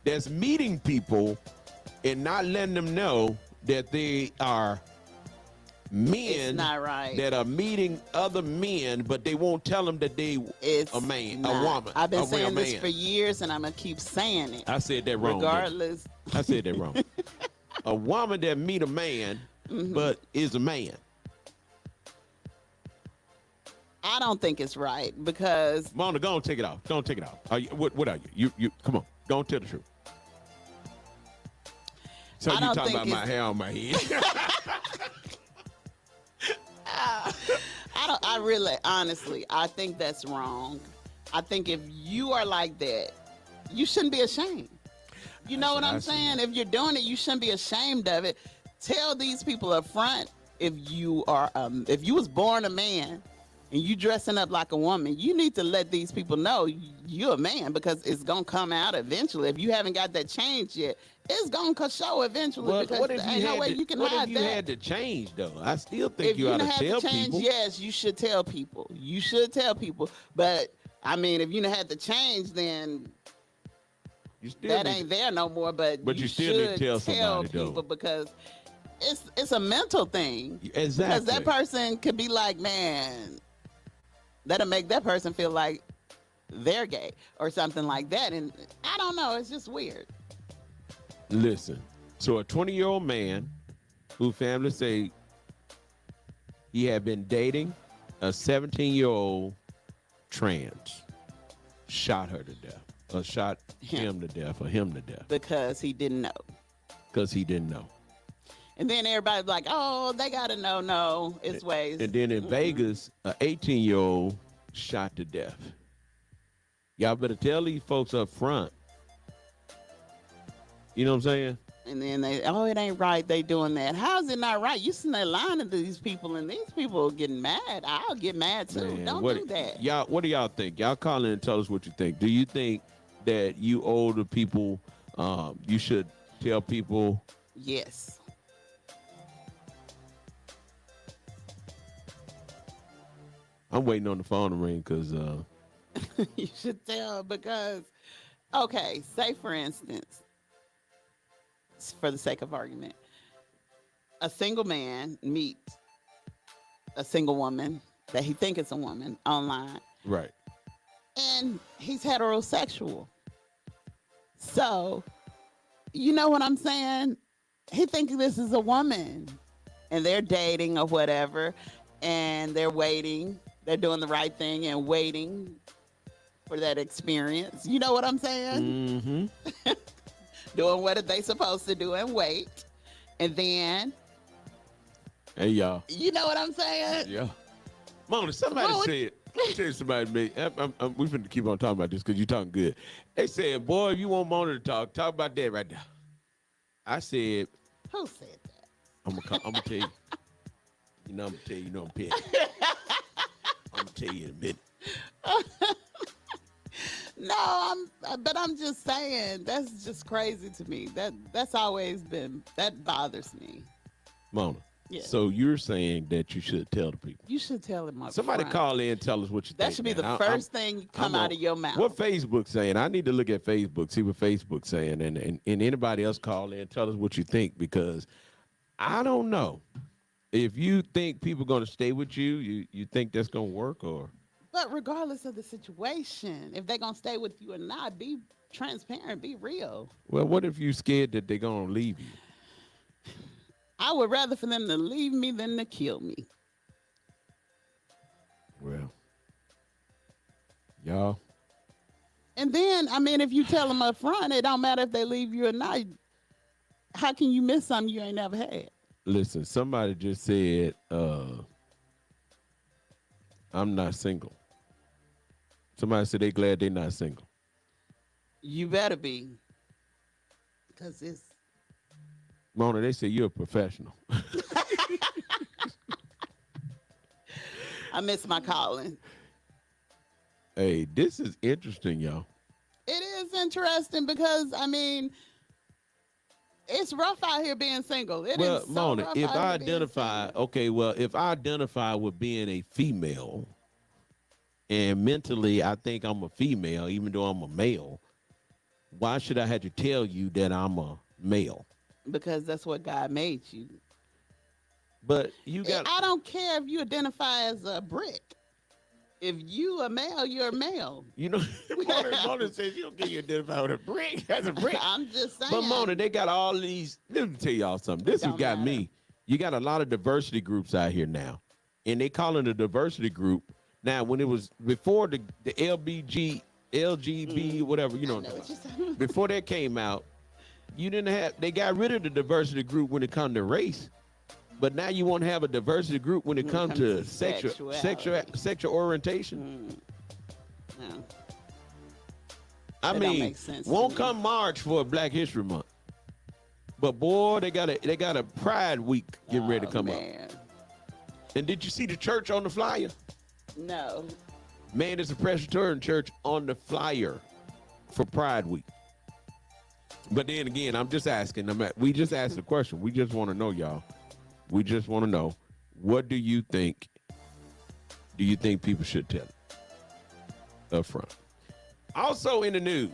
that's meeting people and not letting them know that they are men It's not right. that are meeting other men, but they won't tell them that they It's a man, not. a woman, I've been a real saying this man. for years, and I'm gonna keep saying it. I said that wrong. didn't I? Regardless. I said that wrong. A woman that meet a man, but is a man. I don't think it's right because Mona, go on, take it off. Don't take it off. Are you, what are you? You come on. Don't tell the truth. So I you don't talking think about my it's- hair on my head? I really, honestly, I think that's wrong. I think if you are like that, you shouldn't be ashamed. You know what I I'm see. saying? If you're doing it, you shouldn't be ashamed of it. Tell these people up front if you are, if you was born a man, and you dressing up like a woman, you need to let these people know you're a man, because it's gonna come out eventually. If you haven't got that change yet, it's gonna show eventually. Well, because what if there you ain't no had way to, you can what hide if you that. had to change though? I still think If you you ought to had tell to change, people. yes, you should tell people. You should tell people. But I mean, if you had to change, then You still that need ain't there no more. But But you still need to should tell somebody, though. people, because it's a mental thing. Exactly. Because that person could be like, man, that'll make that person feel like they're gay or something like that. And I don't know. It's just weird. Listen, so a 20-year-old man who family say he had been dating a 17-year-old trans, shot her to death, or shot him to death, or him to death, Because he didn't know. because he didn't know. And then everybody's like, oh, they got to know. No, it's ways. And then in Vegas, an 18-year-old shot to death. Y'all better tell these folks up front. You know what I'm saying? And then it ain't right. They doing that. How's it not right? You sitting there lying to these people, and these people are getting mad. I'll get mad too. Man, Don't what, do that. Y'all, what do y'all think? Y'all call in and tell us what you think. Do you think that you older people, you should tell people? Yes. I'm waiting on the phone to ring because You should tell, because, okay, say for instance, for the sake of argument, a single man meets a single woman that he think is a woman online, right. and he's heterosexual. So, you know what I'm saying? He thinks this is a woman, and they're dating or whatever, and they're waiting. They're doing the right thing and waiting for that experience. You know what I'm saying? Mm-hmm. Doing what they supposed to do and wait. And then, Hey, y'all. you know what I'm saying? Yeah. Mona, somebody Well, said, let me tell you somebody, we finna keep on talking about this because you're talking good. They said, boy, if you want Mona to talk about that right now. I said, Who said that? I'm gonna tell you. You know, I'm gonna tell you, I'm petty. I'm gonna tell you in a minute. No, but I'm just saying, that's just crazy to me. That's always been, that bothers me. Mona. Yeah. So you're saying that you should tell the people. You should tell them up Somebody front. call in and tell us what you think. That should be man. the first thing come out of your mouth. What Facebook saying? I need to look at Facebook, see what Facebook's saying, and anybody else call in and tell us what you think, because I don't know if you think people going to stay with you. You think that's going to work, or? But regardless of the situation, if they're going to stay with you or not, be transparent, be real. Well, what if you scared that they're going to leave you? I would rather for them to leave me than to kill me. Well, y'all. And then, I mean, if you tell them up front, it don't matter if they leave you or not. How can you miss something you ain't never had? Listen, somebody just said, I'm not single. Somebody said they glad they not single. You better be. Because it's... Mona, they say you're a professional. I miss my calling. Hey, this is interesting, y'all. It is interesting because, I mean, it's rough out here being single. Well, is so Mona, rough if out I here being identify, single. okay, well, if I identify with being a female, and mentally I think I'm a female, even though I'm a male, why should I have to tell you that I'm a male? Because that's what God made you. But you got... I don't care if you identify as a brick. If you a male, you're a male. You know, Mona says you don't get you identified with a brick. That's a brick. I'm just saying. But Mona, they got all these. Let me tell y'all something. This has Don't got matter. me. You got a lot of diversity groups out here now, and they calling a diversity group now. When it was before the LGB, whatever, you know, I know what you're saying. before that came out, you didn't have. They got rid of the diversity group when it come to race, but now you want to have a diversity group when it comes to sexual orientation. No. I That don't mean, make sense to won't me. come March for Black History Month. But boy, they got a Pride Week getting ready to come up. Man. And did you see the church on the flyer? No. Man is a Presbyterian church on the flyer for Pride Week. But then again, I'm just asking. We just asked the question. We just want to know, y'all. We just want to know, what do you think? Do you think people should tell it up front? Also in the news.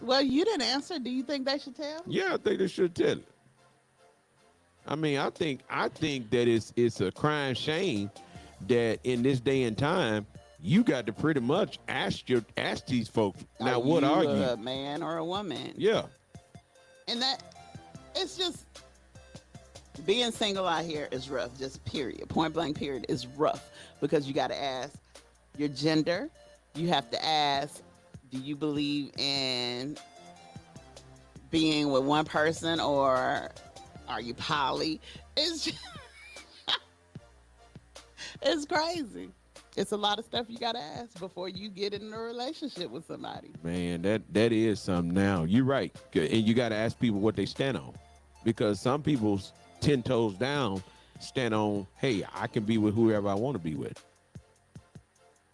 Well, you didn't answer. Do you think they should tell? Yeah, I think they should tell it. I mean, I think that it's a crime shame that in this day and time you got to pretty much ask these folks, now what are you? A man or a woman? Yeah. And that it's just being single out here is rough, just period. Point blank period is rough because you got to ask your gender. You have to ask, do you believe in being with one person or are you poly? It's just, it's crazy. It's a lot of stuff you got to ask before you get in a relationship with somebody. Man, that is something now. You're right. And you got to ask people what they stand on, because some people's 10 toes down stand on, hey, I can be with whoever I want to be with.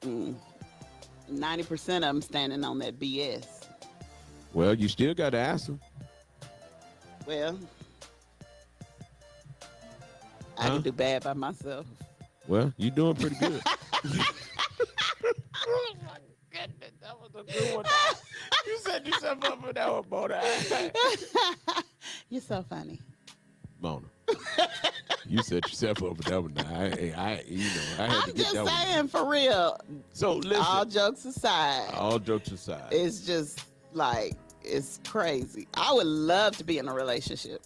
90% of them standing on that BS. Well, you still got to ask them. Well, I can do bad by myself. Well, you're doing pretty good. Oh my goodness, that was a good one. You set yourself up for that one, Mona. You're so funny. Mona. You set yourself up for that one. I had I'm to get just that saying, one. for real. So listen. All jokes aside. It's just like, it's crazy. I would love to be in a relationship.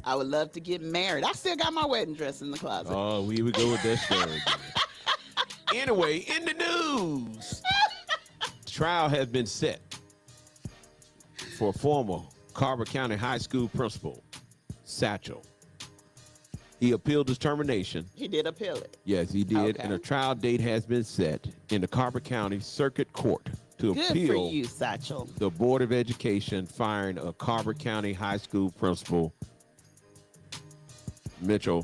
I would love to get married. I still got my wedding dress in the closet. Oh, we would go with that story again. Anyway, in the news, trial has been set for former Carver County High School principal, Satchel. He appealed his termination. He did appeal it. Yes, he did. Okay. And a trial date has been set in the Carver County Circuit Court to Good appeal for you, Satchel. the Board of Education firing a Carver County High School principal, Melchel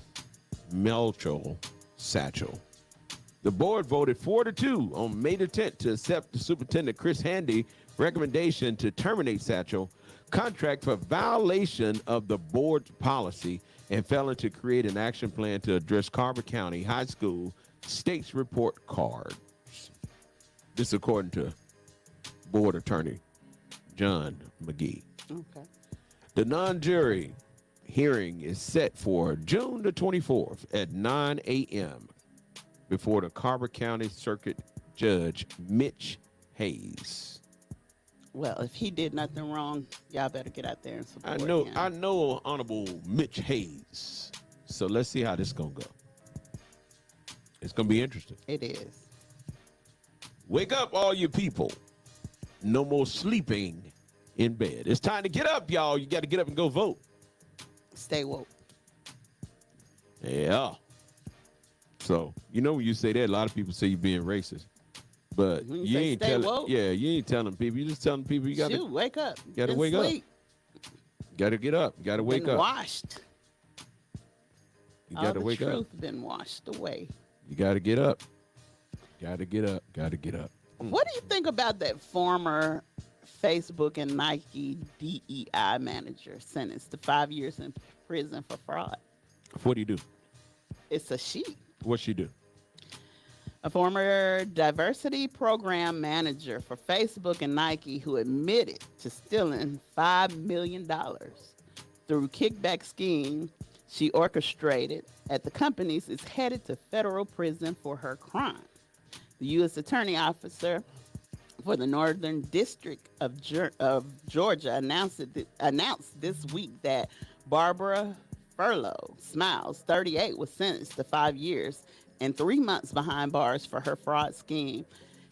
Satchel. The board voted 4-2 on May the 10th to accept the Superintendent Chris Handy recommendation to terminate Satchel contract for violation of the board's policy and failing to create an action plan to address Carver County High School state's report cards. This according to board attorney John McGee. Okay. The non-jury hearing is set for June the 24th at 9 a.m. before the Carver County Circuit Judge Mitch Hayes. Well, if he did nothing wrong, y'all better get out there and support him. I know Honorable Mitch Hayes. So let's see how this is going to go. It's going to be interesting. It is. Wake up, all you people. No more sleeping in bed. It's time to get up, y'all. You got to get up and go vote. Stay woke. Yeah. So, you know, when you say that, a lot of people say you're being racist. But you ain't telling. Woke. Yeah, you ain't telling people. You just telling people you got Shoot, to wake up. Gotta wake up. Got to get up. You got to wake up. Washed. You got to wake All the up. truth been washed away. You got to get up. Got to get up. Got to get up. What do you think about that former Facebook and Nike DEI manager sentenced to 5 years in prison for fraud? What do you do? It's a she. What she do? A former diversity program manager for Facebook and Nike who admitted to stealing $5 million through kickback scheme she orchestrated at the companies is headed to federal prison for her crime. The U.S. Attorney Officer for the Northern District of Georgia announced this week that Barbara Furlow Smiles, 38, was sentenced to 5 years and 3 months behind bars for her fraud scheme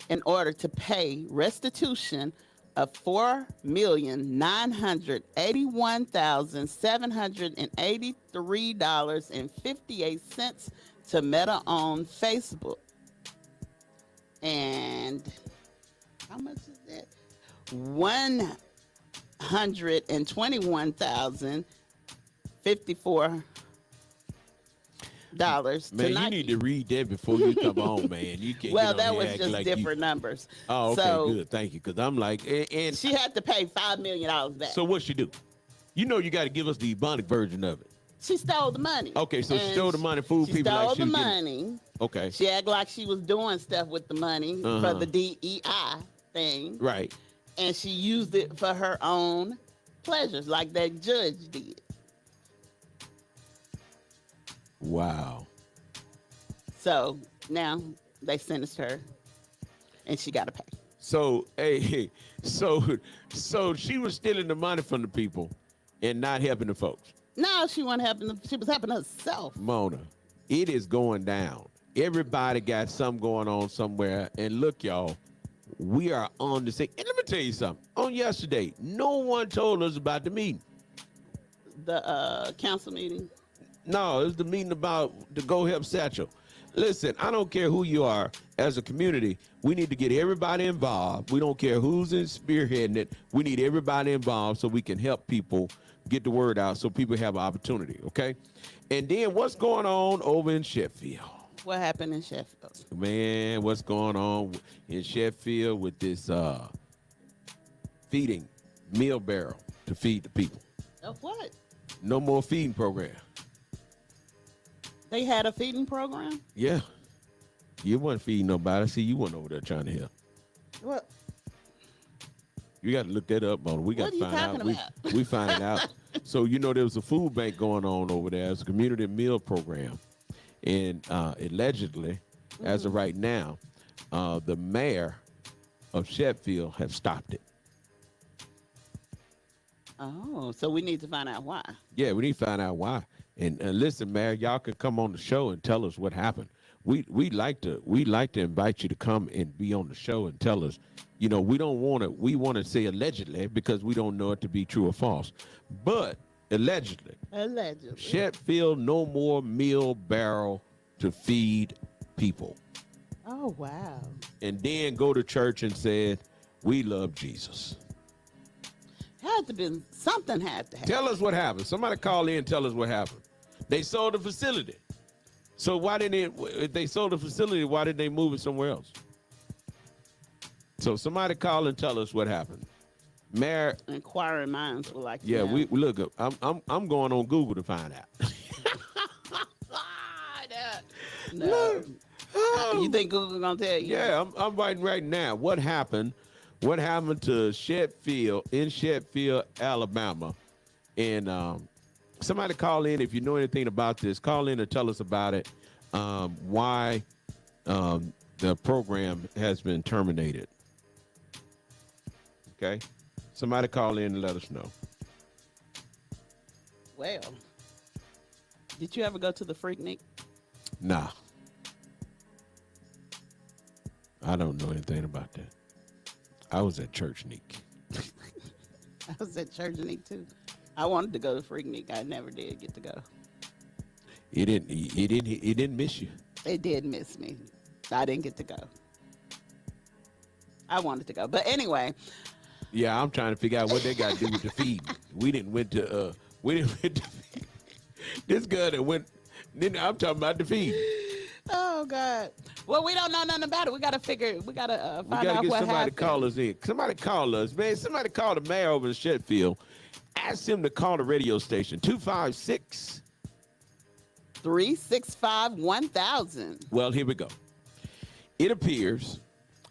in order to pay restitution of $4,981,783.58 to Meta-owned Facebook. And how much is that? $121,054. dollars Man, to you Nike. need to read that before you come on, man. You can't. Well, get on that here was acting just like different numbers. Oh, okay, So good. Thank you. Because I'm like, and she had to pay $5 million back. so what she do? You know, you got to give us the Ebonic version of it. She stole the money. Okay, so she And stole the money, fooled she people stole like she the was money. getting. Okay, She acted like she was doing stuff with the money for the DEI thing. right. And she used it for her own pleasures, like that judge did. Wow. So now they sentenced her, and she got to pay. So, hey, so she was stealing the money from the people and not helping the folks. No, she wasn't helping. She was helping herself. Mona, it is going down. Everybody got something going on somewhere. And look, y'all, we are on the scene. And let me tell you something. On yesterday, no one told us about the meeting. The council meeting. No, it was the meeting about the Go Help Satchel. Listen, I don't care who you are. As a community, we need to get everybody involved. We don't care who's in spearheading it. We need everybody involved so we can help people get the word out so people have an opportunity, okay? And then what's going on over in Sheffield? What happened in Sheffield? Man, what's going on in Sheffield with this feeding meal barrel to feed the people? Of what? No more feeding program. They had a feeding program? Yeah. You wasn't feeding nobody. See, you wasn't over there trying to help. What? You got to look that up, Mona. We got What to are you find out. talking about? We find it out. So, you know, there was a food bank going on over there. It's a community meal program. And allegedly, as of right now, the mayor of Sheffield have stopped it. Oh, so we need to find out why. Yeah, we need to find out why. And listen, Mayor, y'all can come on the show and tell us what happened. We like to invite you to come and be on the show and tell us. You know, we want to say allegedly because we don't know it to be true or false. But allegedly, Sheffield no more meal barrel to feed people. Oh, wow. And then go to church and said, we love Jesus. Something had to happen. Tell us what happened. Somebody call in and tell us what happened. They sold the facility. So why didn't if they sold the facility, why didn't they move it somewhere else? So somebody call and tell us what happened. Mayor, inquiring minds will like to yeah, know. we look up. I'm going on Google to find out. No. You think Google gonna tell you? Yeah, I'm writing right now. What happened? What happened to Sheffield in Sheffield, Alabama? And somebody call in if you know anything about this. Call in and tell us about it. Why the program has been terminated. Okay, somebody call in and let us know. Well, did you ever go to the Freaknik? Nah, I don't know anything about that. I was at Church Neek. I was at Church Neek too. I wanted to go to Freaknik. I never did get to go. It didn't miss you. It did miss me. I didn't get to go. I wanted to go, but anyway. Yeah, I'm trying to figure out what they got to do with the feed. We didn't went to this girl that went. Then I'm talking about the feed. Oh God. Well, we don't know nothing about it. We gotta find out what happened. We gotta get somebody to call us in. Somebody call us, man. Somebody call the mayor over in Sheffield. Ask him to call the radio station 256 365 1000. Well, here we go. It appears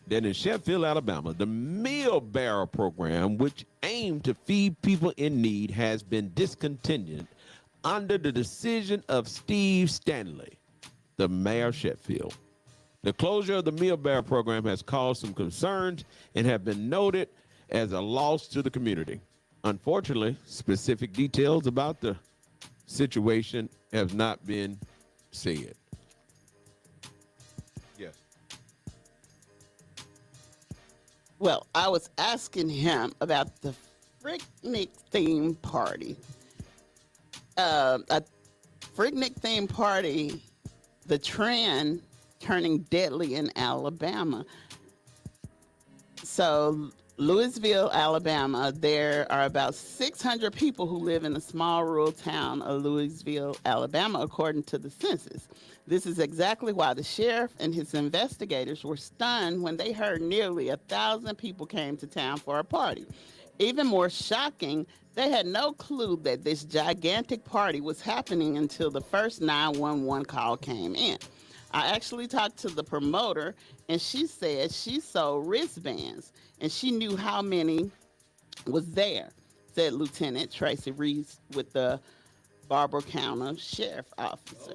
that in Sheffield, Alabama, the meal barrel program, which aimed to feed people in need, has been discontinued under the decision of Steve Stanley, the mayor of Sheffield. The closure of the meal barrel program has caused some concerns and have been noted as a loss to the community. Unfortunately, specific details about the situation have not been said. Yes. Well, I was asking him about the Freaknik theme party. A Freaknik theme party, the trend turning deadly in Alabama. So Louisville, Alabama. There are about 600 people who live in the small rural town of Louisville, Alabama, according to the census. This is exactly why the sheriff and his investigators were stunned when they heard nearly 1,000 people came to town for a party. Even more shocking, they had no clue that this gigantic party was happening until the first 911 call came in. I actually talked to the promoter, and she said she sold wristbands and she knew how many was there, said Lieutenant Tracy Reese with the Barber County Sheriff Officer.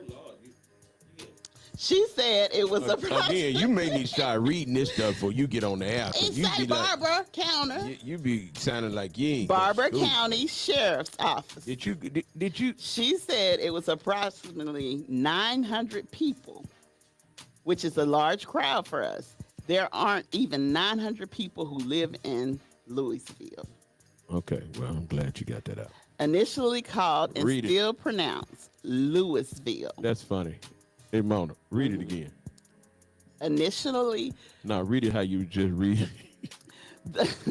She said it was Again, you may need to start reading this stuff before you get on the air. It You say be like, Barber County. you be sounding like you ain't. Barber go to school. County Sheriff's Office. Did you? She said it was approximately 900 people, which is a large crowd for us. There aren't even 900 people who live in Louisville. Okay, well, I'm glad you got that out. Initially called and Read it. still pronounced Louisville. That's funny. Hey, Mona, read it again. Initially, No, read it how you just read it.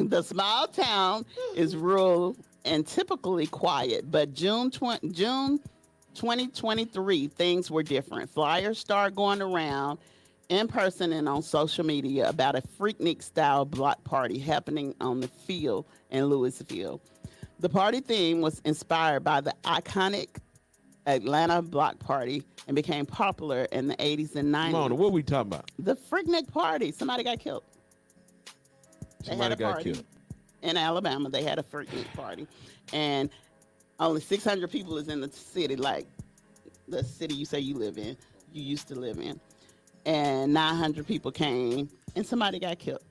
the small town is rural and typically quiet, but June 2023, things were different. Flyers start going around in person and on social media about a Freaknik-style block party happening on the field in Louisville. The party theme was inspired by the iconic Atlanta block party and became popular in the 80s and 90s. Mona, what we talking about? The Freaknik party. Somebody got killed. Somebody got killed. In Alabama. They had a Freaknik party. And only 600 people is in the city, like the city you say you live in, you used to live in. And 900 people came and somebody got killed.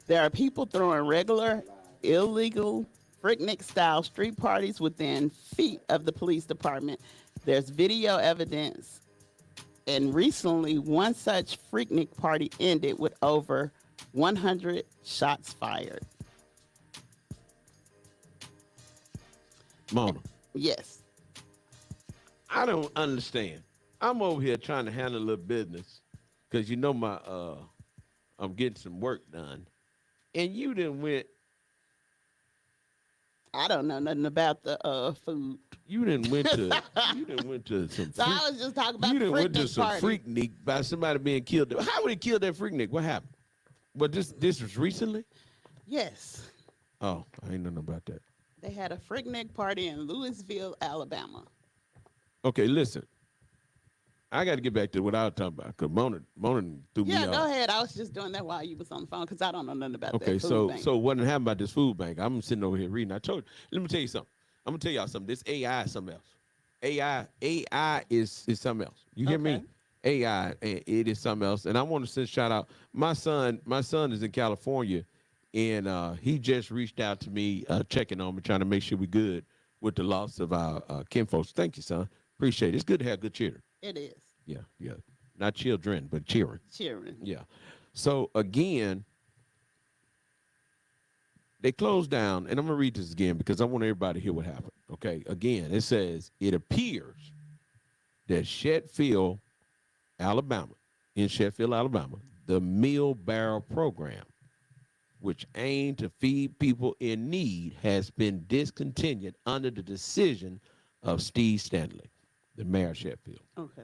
There are people throwing regular, illegal, Freaknik-style street parties within feet of the police department. There's video evidence, and recently one such Freaknik party ended with over 100 shots fired. Mona, Yes. I don't understand. I'm over here trying to handle a little business because you know I'm getting some work done, and you done went. I don't know nothing about the food. You didn't went to some. So I was just talking about You the done went to Freaknik some party. Freaknik by somebody being killed. How would he kill that Freaknik? What happened? But this was recently. Yes. Oh, I ain't know nothing about that. They had a Freaknik party in Louisville, Alabama. Okay, listen. I got to get back to what I was talking about because Mona threw me Yeah, off. go ahead. I was just doing that while you was on the phone because I don't know nothing about Okay, that food so bank. what happened about this food bank? I'm sitting over here reading. I told you. Let me tell you something. I'm gonna tell y'all something. This AI is something else. AI is something else. You hear me? Okay. AI, it is something else. And I want to send shout out. My son is in California, and he just reached out to me, checking on me, trying to make sure we're good with the loss of our kinfolks. Thank you, son. Appreciate it. It's good to have good cheer. It is. Yeah. Not children, but cheering. Cheering. Yeah. So again, they closed down, and I'm gonna read this again because I want everybody to hear what happened. Okay. Again, it says it appears that Sheffield, Alabama, the Meal Barrel Program, which aimed to feed people in need, has been discontinued under the decision of Steve Stanley, the mayor of Sheffield. Okay.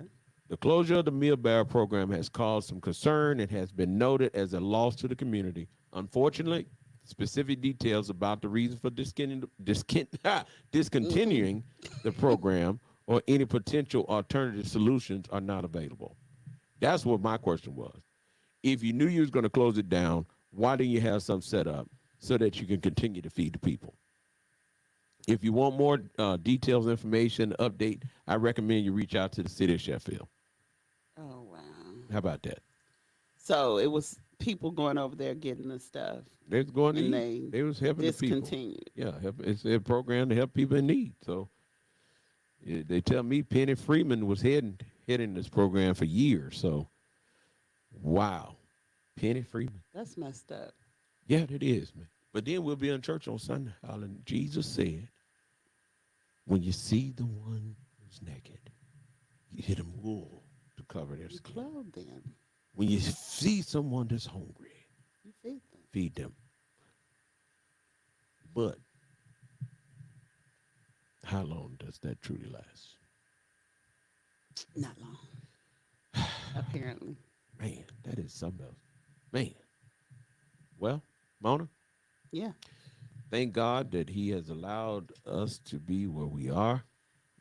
The closure of the Meal Barrel Program has caused some concern and has been noted as a loss to the community. Unfortunately, specific details about the reason for discontinuing the program or any potential alternative solutions are not available. That's what my question was. If you knew you was going to close it down, why didn't you have some set up so that you can continue to feed the people? If you want more details, information, update, I recommend you reach out to the city of Sheffield. Oh, wow. How about that? So it was people going over there getting the stuff. They was going to And eat. They was helping the people. Discontinued. Yeah, it's a program to help people in need. So they tell me Penny Freeman was heading this program for years. So, wow. Penny Freeman. That's messed up. Yeah, it is, man. But then we'll be in church on Sunday. Hallelujah. Jesus said, when you see the one who's naked, you hit him wool to cover their You skin. clothed them. When you see someone that's hungry, You feed them. feed them. But how long does that truly last? Not long. Apparently. Man, that is something else. Man. Well, Mona, Yeah. thank God that He has allowed us to be where we are.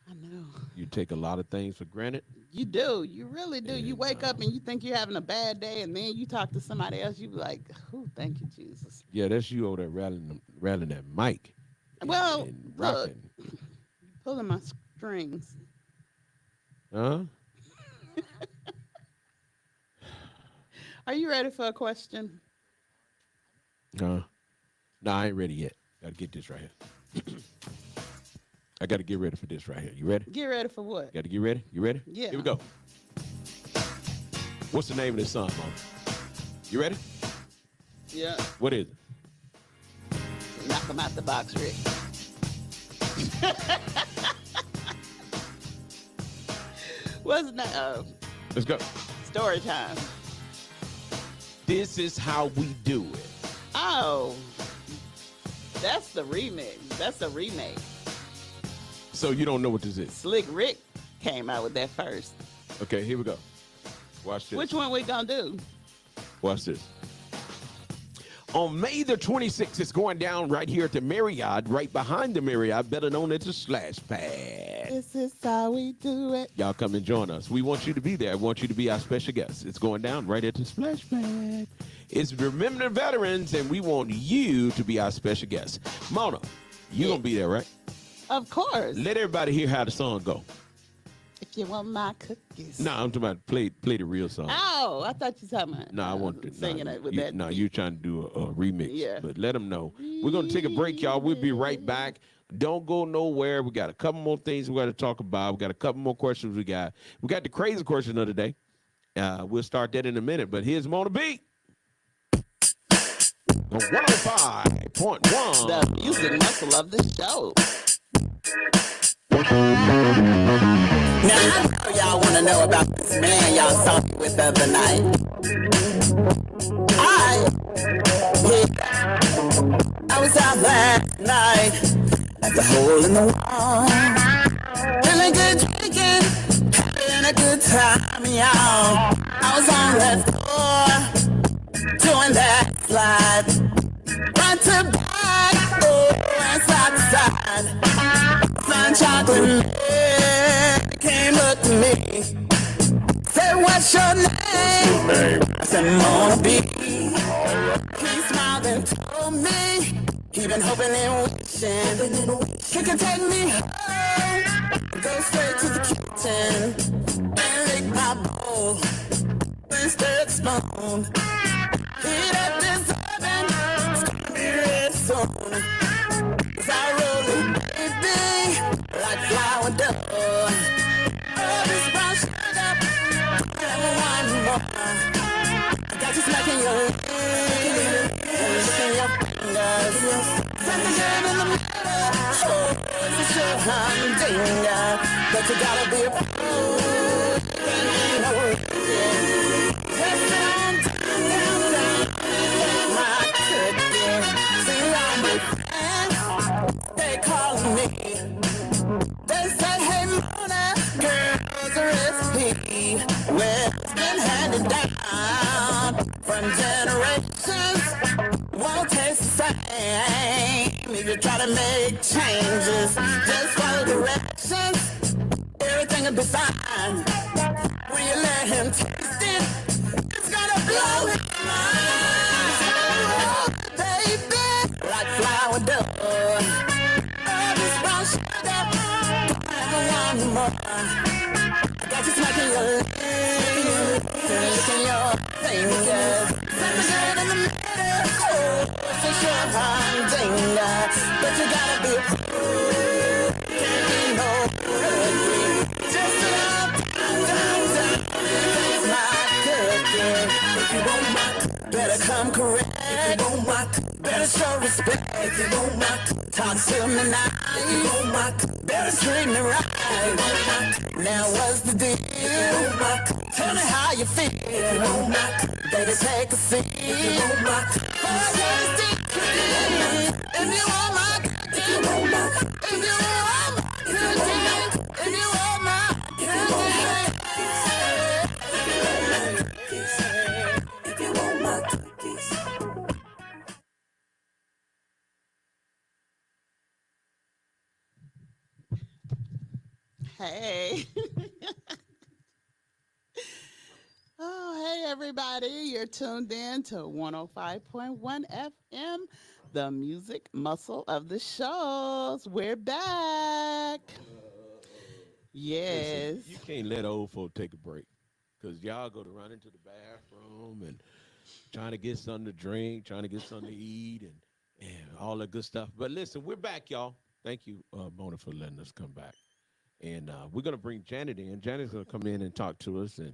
I know. You take a lot of things for granted. You do. You really do. You And, wake up and you think you're having a bad day, and then you talk to somebody else. You be like, "Oh, thank you, Jesus." Yeah, that's you over there rattling that mic. Well, and look. rocking. Pulling my strings. Huh? Are you ready for a question? No, I ain't ready yet. Gotta get this right here. I gotta get ready for this right here. You ready? Get ready for what? Gotta get ready? You ready? Yeah. Here we go. What's the name of this song, Mom? You ready? Yeah. What is it? Knock them out the box, Rick. What's that? Let's go. Story time. This is how we do it. Oh, that's the remix. That's a remake. So you don't know what this is. Slick Rick came out with that first. Okay, here we go. Watch this. Which one we gonna do? Watch this. On May the 26th, it's going down right here at the Marriott, right behind the Marriott, better known as the Splash Pad. This is how we do it. Y'all come and join us. We want you to be there. I want you to be our special guest. It's going down right at the Splash Pad. It's Remember the Veterans, and we want you to be our special guest. Mona, you're going to be there, right? Of course. Let everybody hear how the song go. If you want my cookies. No, I'm talking about play the real song. Oh, I thought you were talking about. No, I want to singing it with you, that. No, you're trying to do a remix. Yeah. But let them know. We're gonna take a break, y'all. We'll be right back. Don't go nowhere. We got a couple more things we got to talk about. We got a couple more questions. We got the crazy question of the day. We'll start that in a minute. But here's Mona B. On 105.1. The music muscle of the show. Now I know y'all wanna know about this man y'all saw me with the other night. I was out last night at the hole in the wall, feeling good drinking, having a good time, y'all. I was on that floor, doing that slide, front to back, and side to side. Flying chocolate man came up to me, said, what's your name? I said, Mona B. He smiled and told me he been hoping and wishing he could take me home, go straight to the kitchen and lick my bowl and stir the spoon. Heat up this oven, it's gonna be ready soon. As I roll it, baby, like flour dough. Oh, this brown sugar, never want more. I got you smacking your lips, licking your fingers. Something good in the middle, oh, it's a sure humdinger. But you gotta be a pro, and ain't no working. Just down, my cookie. See, I'm with friends, they calling me. They say, hey, Mona, girl's a recipe. Well, it's been handed down from generations. Won't taste the same if you try to make changes. Just follow directions, everything will be fine. When you let him taste it, it's gonna blow his mind. Oh, baby, like flour dough. Oh, this brown sugar, never want more. I got you smacking your lips, licking your fingers. Something good in the middle, oh, it's a sure humdinger. But you gotta be a pro, can't be no rookie. Just sit down, taste my cookie. If you want my cookie, better come correct. If you want my cookie, better show respect. If you want my cookie, talk to me now. If you want my cookie, better treat me right. Now what's the deal? Tell me how you feel. Baby, take a seat. Oh, yes, if you want my cookie, if you want my cookie, if you want my cookie, if you want my cookies. Hey. Oh, hey, everybody. You're tuned in to 105.1 FM, the music muscle of the shows. We're back. Yes. Listen, you can't let old folk take a break because y'all go to run into the bathroom and trying to get something to drink, trying to get something to eat, and all the good stuff. But listen, we're back, y'all. Thank you, Mona, for letting us come back. And we're going to bring Janet in. Janet's going to come in and talk to us. And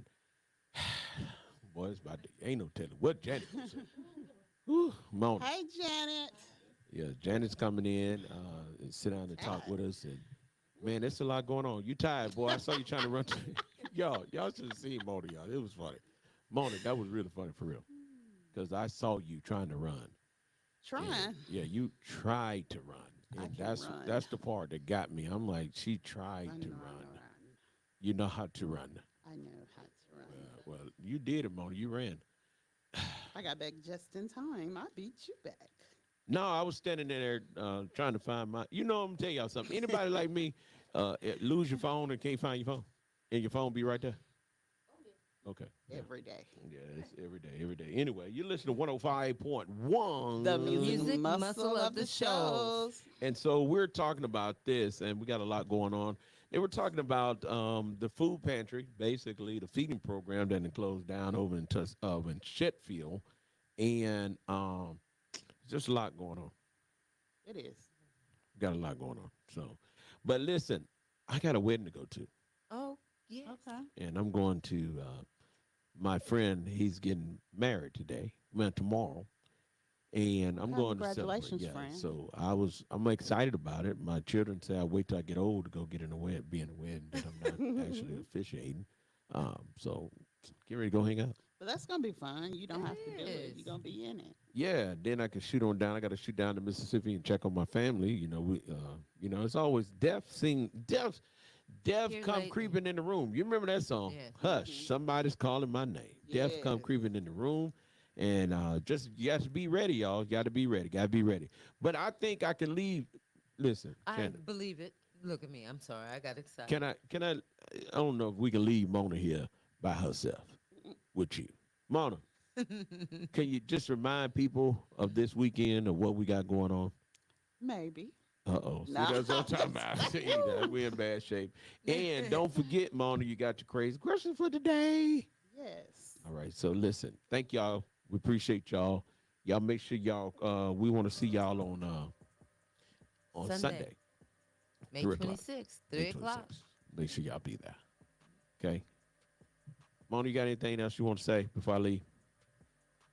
boy, it's about to, ain't no telling what Janet gonna say. Whew, Mona. Hey, Janet. Yeah, Janet's coming in and sit down and talk with us. And man, there's a lot going on. You tired, boy. I saw you trying to run to y'all should have seen Mona, y'all. It was funny. Mona, that was really funny for real. Because I saw you trying to run. Trying. And, yeah, you tried to run. And that's the part that got me. I'm like, she tried to run. You know how to run. I know how to run. Well, you did it, Mona. You ran. I got back just in time. I beat you back. No, I was standing there trying to find my. You know, I'm gonna tell y'all something. Anybody like me lose your phone and can't find your phone, and your phone be right there. Okay. Every day. Yeah, it's every day. Anyway, you listen to 105.1. The music muscle of the shows. And so we're talking about this, and we got a lot going on. They were talking about the food pantry, basically the feeding program that closed down over in Sheffield, and just a lot going on. It is. Got a lot going on. So, but listen, I got a wedding to go to. Oh, yeah. Okay. And I'm going to my friend. He's getting married today. Well, tomorrow, and I'm going to celebrate. Congratulations, friend. So I'm excited about it. My children say I wait till I get old to go get in a wedding, be in a wedding that I'm not actually officiating. So get ready to go hang out. But that's gonna be fun. You don't have to do it. You're gonna be in it. Yeah, then I can shoot on down. I got to shoot down to Mississippi and check on my family. You know, it's always death come creeping in the room. You remember that song? Yes. Hush, somebody's calling my name. Death come creeping in the room. And just you got to be ready, y'all. You got to be ready. Got to be ready. But I think I can leave. Listen, I believe it. Look at me. I'm sorry. I got excited. Can I don't know if we can leave Mona here by herself with you. Mona, can you just remind people of this weekend of what we got going on? Maybe. Uh-oh. See, No. that's what I'm talking about. See that? We're in bad shape. And don't forget, Mona, you got your crazy question for today. Yes. All right. So listen, thank y'all. We appreciate y'all. Y'all make sure y'all we want to see y'all on Sunday. May 3 o'clock. 26th, May 3 o'clock. 26th. Make sure y'all be there. Okay. Mona, you got anything else you want to say before I leave?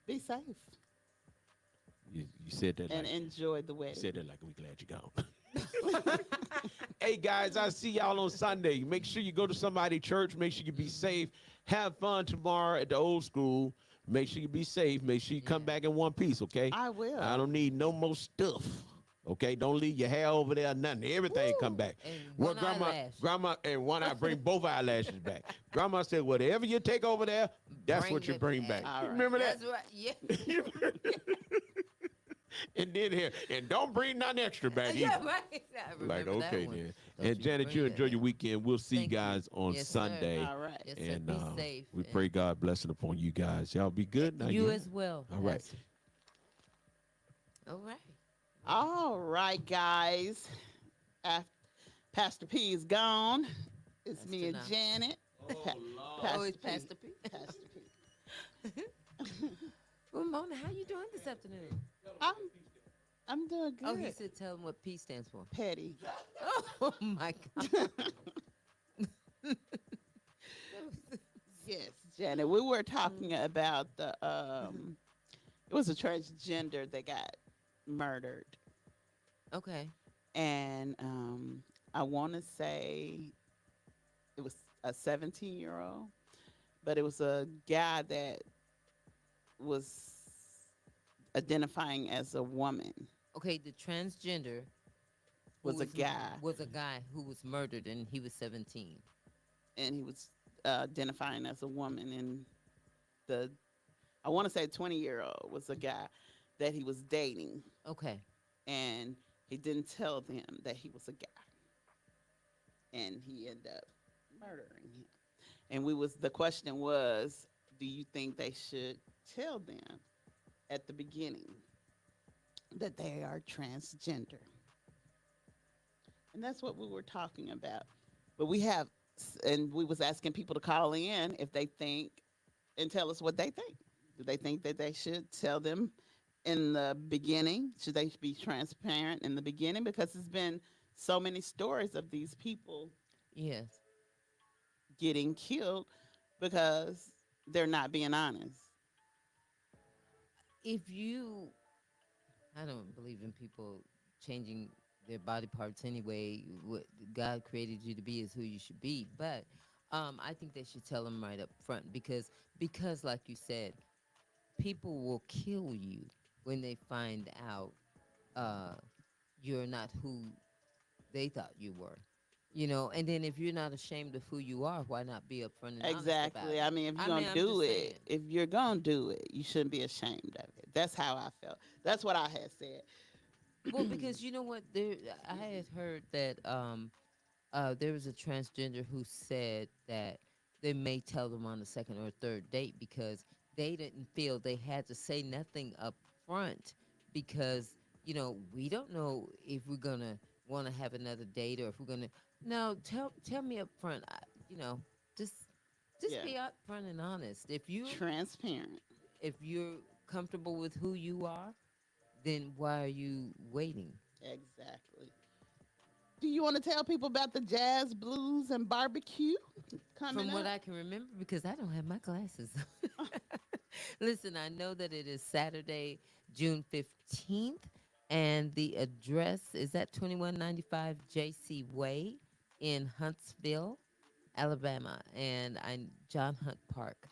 Be safe. You said that And like, enjoy the you wedding. said that like we glad you're gone. Hey guys, I see y'all on Sunday. Make sure you go to somebody's church. Make sure you be safe. Have fun tomorrow at the old school. Make sure you be safe. Make sure you come back in one piece, okay? I will. I don't need no more stuff. Okay, don't leave your hair over there, nothing. Everything come back. And Well, one eyelash. grandma, and one eye, bring both eyelashes back. Grandma said, whatever you take over there, that's Bring what you it bring back. back. All You right. remember that? That's right. Yeah. And then here, and don't bring nothing extra back Yeah, either. right. I Like, remember that okay one. then. Don't And Janet, bring you that enjoy back. your weekend. We'll see you Thank you. guys on Yes, sir. Sunday. All right. Yes, sir. And Be safe. we and pray God blessing upon you guys. Y'all be good. Now You as well. All right. Yes. All right. All right, guys. Pastor P is gone. It's Pastor me and Knox. Janet. Oh, it's Pastor P. Pastor P. Well, Mona, how you doing this afternoon? I'm doing good. Oh, he said tell him what P stands for. Petty. Oh, my God. Yes, Janet. We were talking about the it was a transgender that got murdered. Okay. And I want to say it was a 17-year-old, but it was a guy that was identifying as a woman. Okay, the transgender who Was a was guy, was a guy who was murdered, and he was 17. and he was identifying as a woman. And the I want to say 20-year-old was a guy that he was dating, Okay. and he didn't tell them that he was a guy, and he ended up murdering him. And the question was, do you think they should tell them at the beginning that they are transgender? And that's what we were talking about. But and we was asking people to call in if they think and tell us what they think. Do they think that they should tell them in the beginning? Should they be transparent in the beginning? Because there's been so many stories of these people Yes. getting killed because they're not being honest. If you, I don't believe in people changing their body parts anyway. What God created you to be is who you should be. But I think they should tell them right up front because like you said, people will kill you when they find out uh, you're not who they thought you were. You know, and then if you're not ashamed of who you are, why not be upfront and honest about Exactly. it? I mean, if you're I gonna mean, I'm do just it, saying. if you're gonna do it, you shouldn't be ashamed of it. That's how I felt. That's what I had said. Well, because you know what, I had heard that there was a transgender who said that they may tell them on the second or third date because they didn't feel they had to say nothing up front because we don't know if we're gonna want to have another date or if we're gonna. No, tell me up front. You know, just Yeah. be upfront and honest. Transparent. If you're comfortable with who you are, then why are you waiting? Exactly. Do you want to tell people about the jazz, blues, and barbecue coming From what up? I can remember, because I don't have my glasses. Listen, I know that it is Saturday, June 15th, and the address is at 2195 JC Way in Huntsville, Alabama, and John Hunt Park.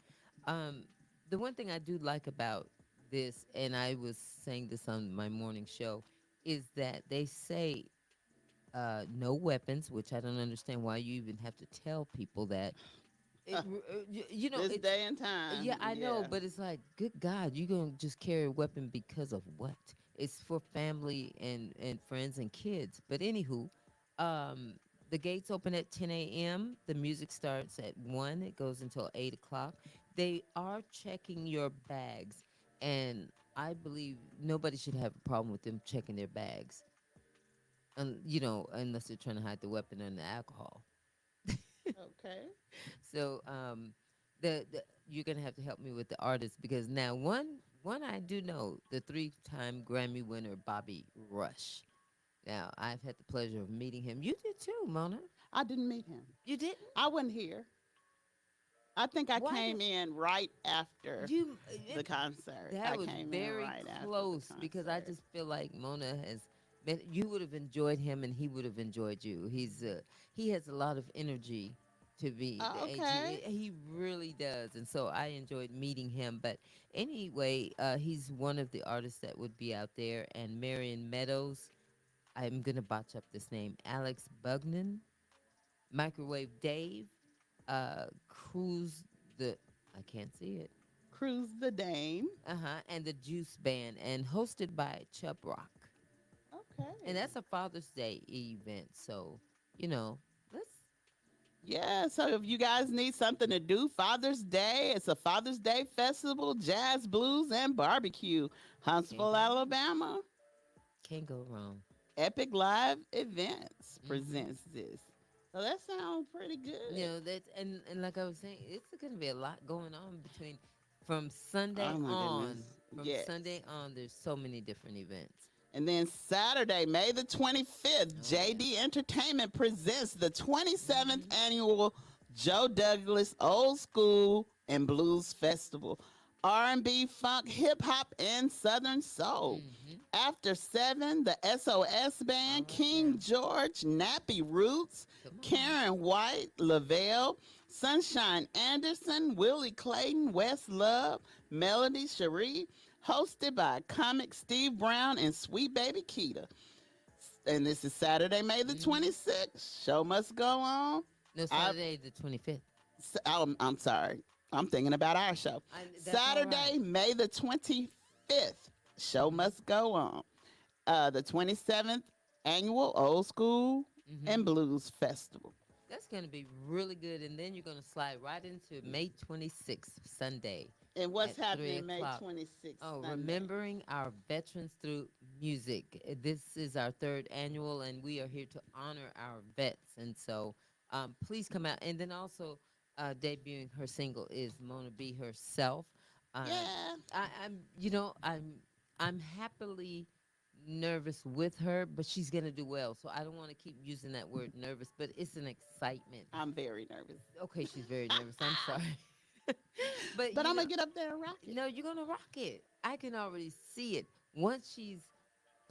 Um, the one thing I do like about this, and I was saying this on my morning show, is that they say no weapons, which I don't understand why you even have to tell people that. This It's day and time. yeah, I know, Yeah. but it's like, good God, you gonna just carry a weapon because of what? It's for family and friends and kids. But anywho, um, the gates open at 10 a.m. The music starts at 1. It goes until 8 o'clock. They are checking your bags, and I believe nobody should have a problem with them checking their bags, unless they're trying to hide the weapon and the alcohol. Okay. So the you're gonna have to help me with the artist because now one I do know, the 3-time Grammy winner Bobby Rush. Now I've had the pleasure of meeting him. You did too, Mona. I didn't meet him. You didn't? I wasn't here. I think I Why came in right after You the concert. that I was came in very right after the close because I concert. just feel like Mona has been. You would have enjoyed him, and he would have enjoyed you. He has a lot of energy to be the age. Okay. He really does, and so I enjoyed meeting him. But anyway, he's one of the artists that would be out there, and Marion Meadows. I'm gonna botch up this name. Alex Bugnan, Microwave Dave, Cruise the. I can't see it. Cruise the Dame. And the Juice Band, and hosted by Chubb Rock. Okay. And that's a Father's Day event. So, let's. Yeah, so if you guys need something to do, Father's Day, it's a Father's Day festival, jazz, blues, and barbecue. Huntsville, go. Alabama. Can't go wrong. Epic Live Events Mhm. presents this. So that sounds pretty good. And like I was saying, it's going to be a lot going on from Sunday Oh my on. goodness. From Yes. Sunday on, there's so many different events. And then Saturday, May the 25th, JD Entertainment presents the 27th annual Joe Douglas Old School and Blues Festival. R&B, funk, hip hop, and Southern soul. Mm-hmm. After 7, the SOS All Band, right King now. George, Nappy Roots, Come on. Karen White, Lavelle, Sunshine Anderson, Willie Clayton, West Love, Melody Cherie, hosted by comic Steve Brown and Sweet Baby Keita. And this is Saturday, May the Mm-hmm. 26th. Show must go on. No, I, Saturday the 25th. I'm sorry. I'm thinking about our show. That's all right. Saturday, May the 25th. Show Mm-hmm. must go on. The 27th annual Old School Mm-hmm. and Blues Festival. That's going to be really good. And then you're going to slide right into May 26th, Sunday And at what's 3 happening May o'clock. 26th? Oh, Sunday? remembering our veterans through music. This is our third annual, and we are here to honor our vets. And so please come out. And then also debuting her single is Mona B herself. Yeah. I'm happily nervous with her, but she's gonna do well. So I don't want to keep using that word nervous, but it's an excitement. I'm very nervous. Okay, she's very nervous. I'm sorry. But But you I'm know, going to get up there and rock it. no, you're gonna rock it. I can already see it. Once she's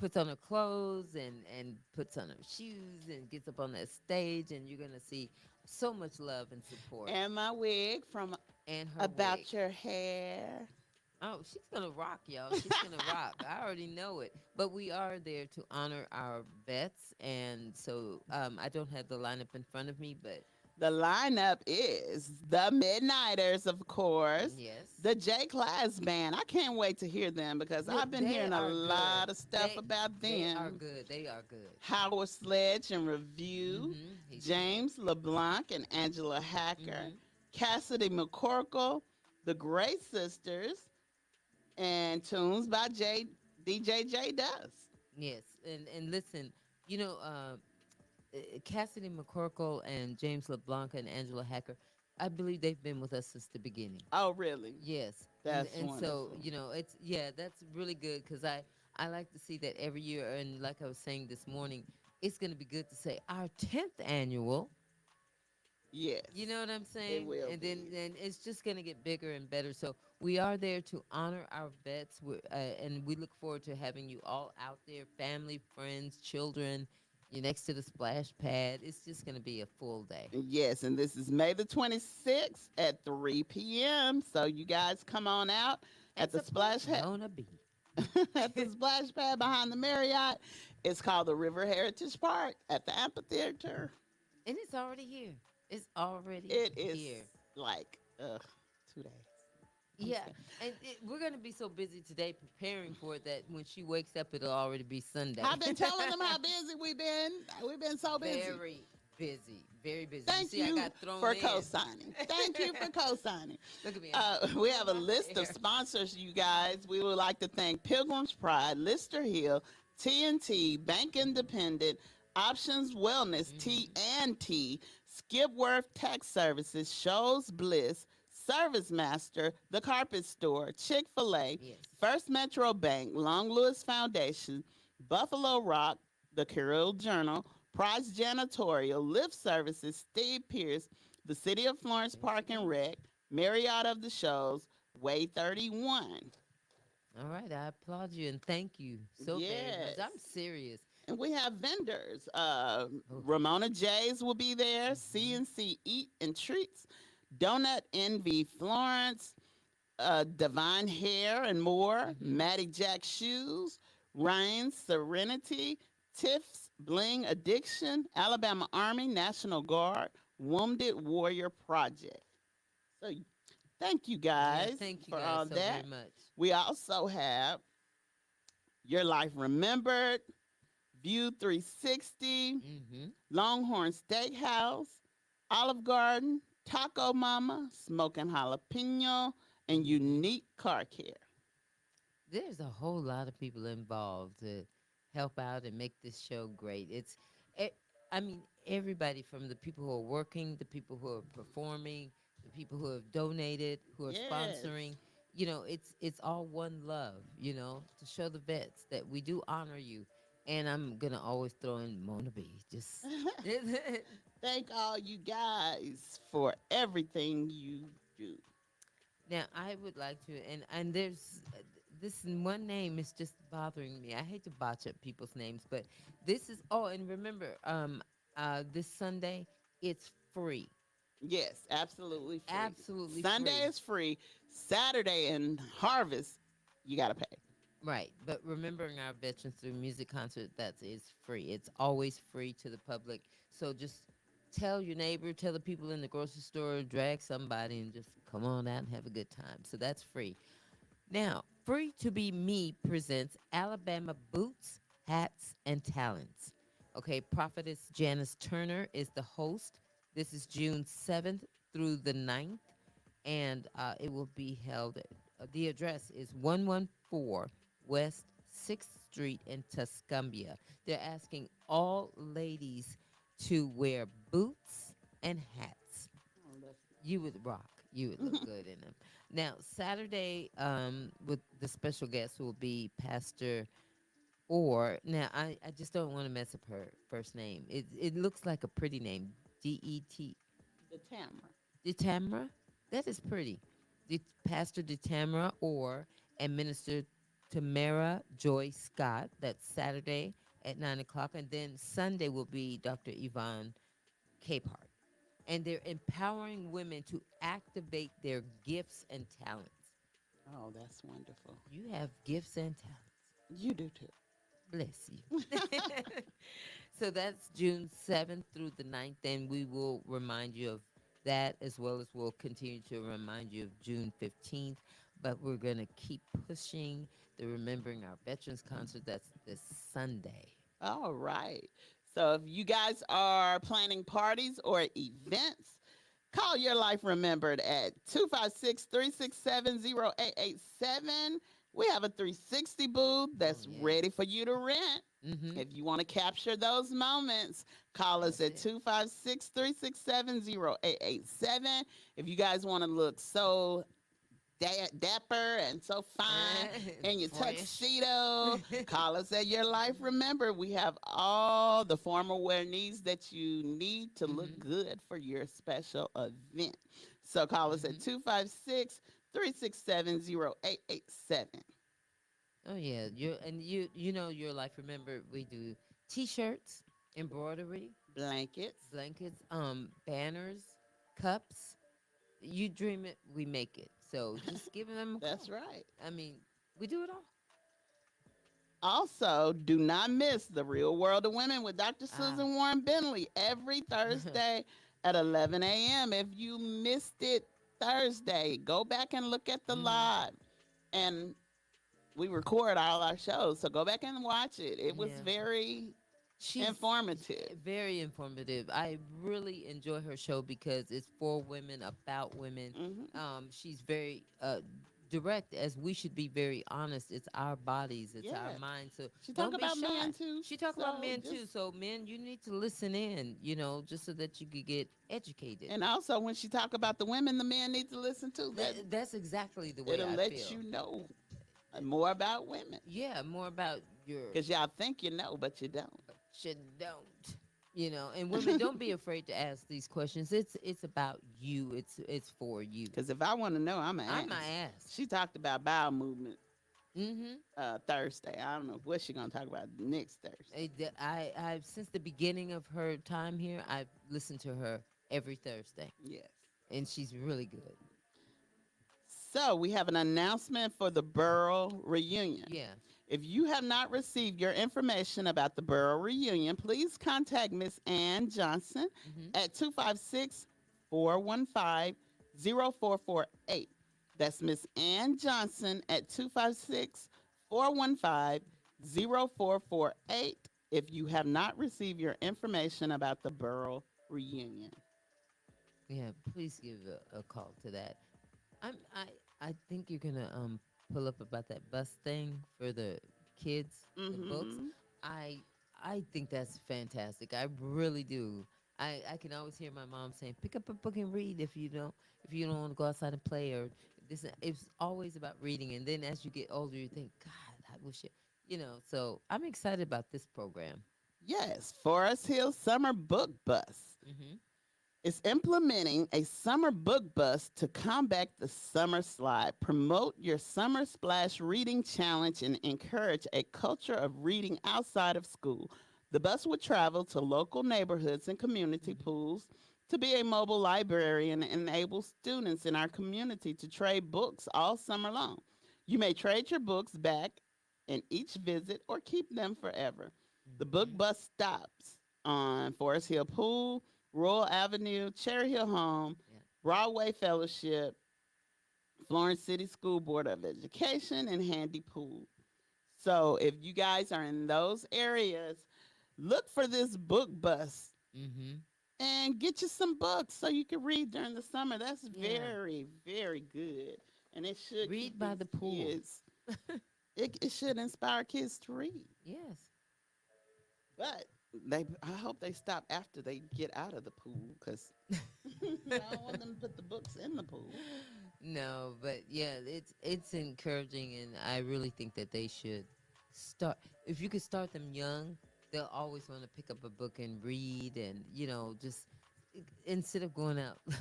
puts on her clothes and puts on her shoes and gets up on that stage, and you're gonna see so much love and support And my wig from and her About wig. Your Hair. Oh, she's gonna rock, y'all. She's gonna rock. I already know it. But we are there to honor our vets, and so I don't have the lineup in front of me, but The lineup is the Midnighters, of course. yes, The J Class Band. I can't wait to hear them because look, I've been they hearing a are lot good. of stuff about They are them. good. They are good. Howard Sledge and Review, Mm-hmm. He's good. James LeBlanc and Angela Hacker, Mm-hmm. Cassidy McCorkle, the Gray Sisters, and tunes by DJ J Dust. Yes, and listen, you know, Cassidy McCorkle and James LeBlanc and Angela Hacker, I believe they've been with us since the beginning. Oh, really? Yes, That's and so wonderful. it's yeah, that's really good because I like to see that every year, and like I was saying this morning, it's going to be good to say our 10th annual. Yes, You know what I'm it saying? will And then be. then it's just going to get bigger and better. So we are there to honor our vets, and we look forward to having you all out there, family, friends, children. You're next to the splash pad. It's just going to be a full day. Yes, and this is May the 26th at 3 p.m. So you guys come on out And at the support splash Mona B. at the splash pad behind the Marriott. It's called the River Heritage Park at the amphitheater. And it's already here. It's already It is here. like 2 days. I'm Yeah, saying. and we're gonna be so busy today preparing for it that when she wakes up, it'll already be Sunday. I've been telling them how busy we've been. We've been so busy. Very busy, very busy. Thank see, I you got thrown for in. co-signing. Thank you for co-signing. Look at me. We have a I'm list of there. sponsors, you guys. We would like to thank Pilgrim's Pride, Lister Hill, TNT, Bank Independent, Options Wellness, T&T, Skipworth Tech Services, Shows Bliss, Service Master, The Carpet Store, Chick-fil-A, Yes. First Metro Bank, Long Lewis Foundation, Buffalo Rock, The Carroll Journal, Price Janitorial, Lift Services, Steve Pierce, the City of Florence Park and Rec, Marriott of the Shows, Way 31. All right, I applaud you and thank you so very much. Yes. I'm serious. And we have vendors. Oh. Ramona J's will be there, Mhm. CNC Eat and Treats, Donut Envy Florence, Divine Hair and more, Maddie Jack Shoes, Ryan's Serenity, Tiff's Bling Addiction, Alabama Army National Guard, Wounded Warrior Project. So thank you Yeah, guys thank you for guys all so that. very much. We also have Your Life Remembered, View 360, Hmm. Longhorn Steakhouse, Olive Garden, Taco Mama, Smoking Jalapeno, and Unique Car Care. There's a whole lot of people involved to help out and make this show great. E- I mean, everybody from the people who are working, the people who are performing, the people who have donated, who are Yes. sponsoring. You know, it's all one love. You know, to show the vets that we do honor you. And I'm gonna always throw in Mona B. Just Thank all you guys for everything you do. Now, I would like to, and there's this one name is just bothering me. I hate to botch up people's names, but this is, oh, and remember, this Sunday, it's free, Yes, absolutely free. absolutely Sunday free. is free. Saturday and Harvest, you got to pay. Right, but remembering our veterans through music concert, that is free. It's always free to the public. So just tell your neighbor, tell the people in the grocery store, drag somebody, and just come on out and have a good time. So that's free. Now, Free to Be Me presents Alabama Boots, Hats, and Talents. Okay, Prophetess Janice Turner is the host. This is June 7th through the 9th, and it will be held at the address is 114 West 6th Street in Tuscumbia. They're asking all ladies to wear boots and hats. You would rock. You would look good in them. Now, Saturday, with the special guest will be Pastor Now, I just don't want to mess up her first name. It looks like a pretty name. DET. The Tamara. DeTamara? That is pretty. Pastor DeTamara or and Minister Tamara Joy Scott. That's Saturday at 9 o'clock. And then Sunday will be Dr. Yvonne Capehart. And they're empowering women to activate their gifts and talents. Oh, that's wonderful. You have gifts and talents. You do too. Bless you. So that's June 7th through the 9th. And we will remind you of that as well as we'll continue to remind you of June 15th. But we're going to keep pushing the Remembering Our Veterans concert. That's this Sunday. All right. So if you guys are planning parties or events, call Your Life Remembered at 256-367-0887. We have a 360 booth that's Oh, yes. ready for you to rent. Mm-hmm. If you want to capture those moments, call us at That's it. 256-367-0887. If you guys want to look so dapper and so fine in your Fresh. tuxedo, call us at Your Life Remember. We have all the formal wear needs that you need to look Mhm. good for your special event. So call us at Mhm. 256-367-0887. Oh yeah, you know Your Life Remember. We do T-shirts, embroidery, Blankets. blankets, banners, cups. You dream it, we make it. So just give them a That's call. right. I mean, we do it all. Also, do not miss The Real World of Women with Dr. Ah. Susan Warren Bentley every Thursday at 11 a.m. If you missed it Thursday, go back and look at the Mhm. live. And we record all our shows, so go back and watch it. It was Yeah. very She's informative. very informative. I really enjoy her show because it's for women, about women. Hmm. She's very direct, as we should be very honest. It's our bodies, it's our Yeah. minds. So She talk don't be about shy. men too. She talk about So men too. just So men, you need to listen in. Just so that you could get educated. and also when she talk about the women, the men need to listen too. That's exactly the way It'll I let feel. you know more about women. Yeah, more about your Because y'all think you know, but you don't. should don't. And women, don't be afraid to ask these questions. It's about you. It's for you. Because if I want to know, I'm going to I'm ask. my ass. She talked about bowel movement Mm-hmm. Thursday. I don't know what she's going to talk about next Thursday. I've since the beginning of her time here, I've listened to her every Thursday, Yes. and she's really good. So we have an announcement for the Borough reunion. Yeah. If you have not received your information about the Borough reunion, please contact Miss Ann Johnson Mm-hmm. at 256-415-0448. That's Miss Ann Johnson at 256-415-0448 if you have not received your information about the Borough reunion. Yeah. Please give a call to that. I think you're gonna pull up about that bus thing for the kids, the books. Mm-hmm. I I think that's fantastic. I really do. I can always hear my mom saying, "Pick up a book and read if you don't want to go outside and play." Or this, it's always about reading. And then as you get older, you think, "God, I wish So I'm excited about this program. Yes, Forest Hill Summer Book Bus. Hmm. is implementing a summer book bus to combat the summer slide, promote your summer splash reading challenge, and encourage a culture of reading outside of school. The bus would travel to local neighborhoods and community Mhm. pools to be a mobile library and enable students in our community to trade books all summer long. You may trade your books back in each visit or keep them forever. The book Mhm. bus stops on Forest Hill Pool, Royal Avenue, Cherry Hill Home, Yeah. Broadway Fellowship, Florence City School Board of Education, and Handy Pool. So if you guys are in those areas, look for this book bus Mhm. and get you some books so you can read during the summer. That's Yeah. very, very good. And it should Read keep by these the pool. kids, it should inspire kids to read. Yes. But I hope they stop after they get out of the pool because I don't want them to put the books in the pool. No, but yeah, it's encouraging, and I really think that they should start. If you could start them young, they'll always want to pick up a book and read, and just instead of going out. I'm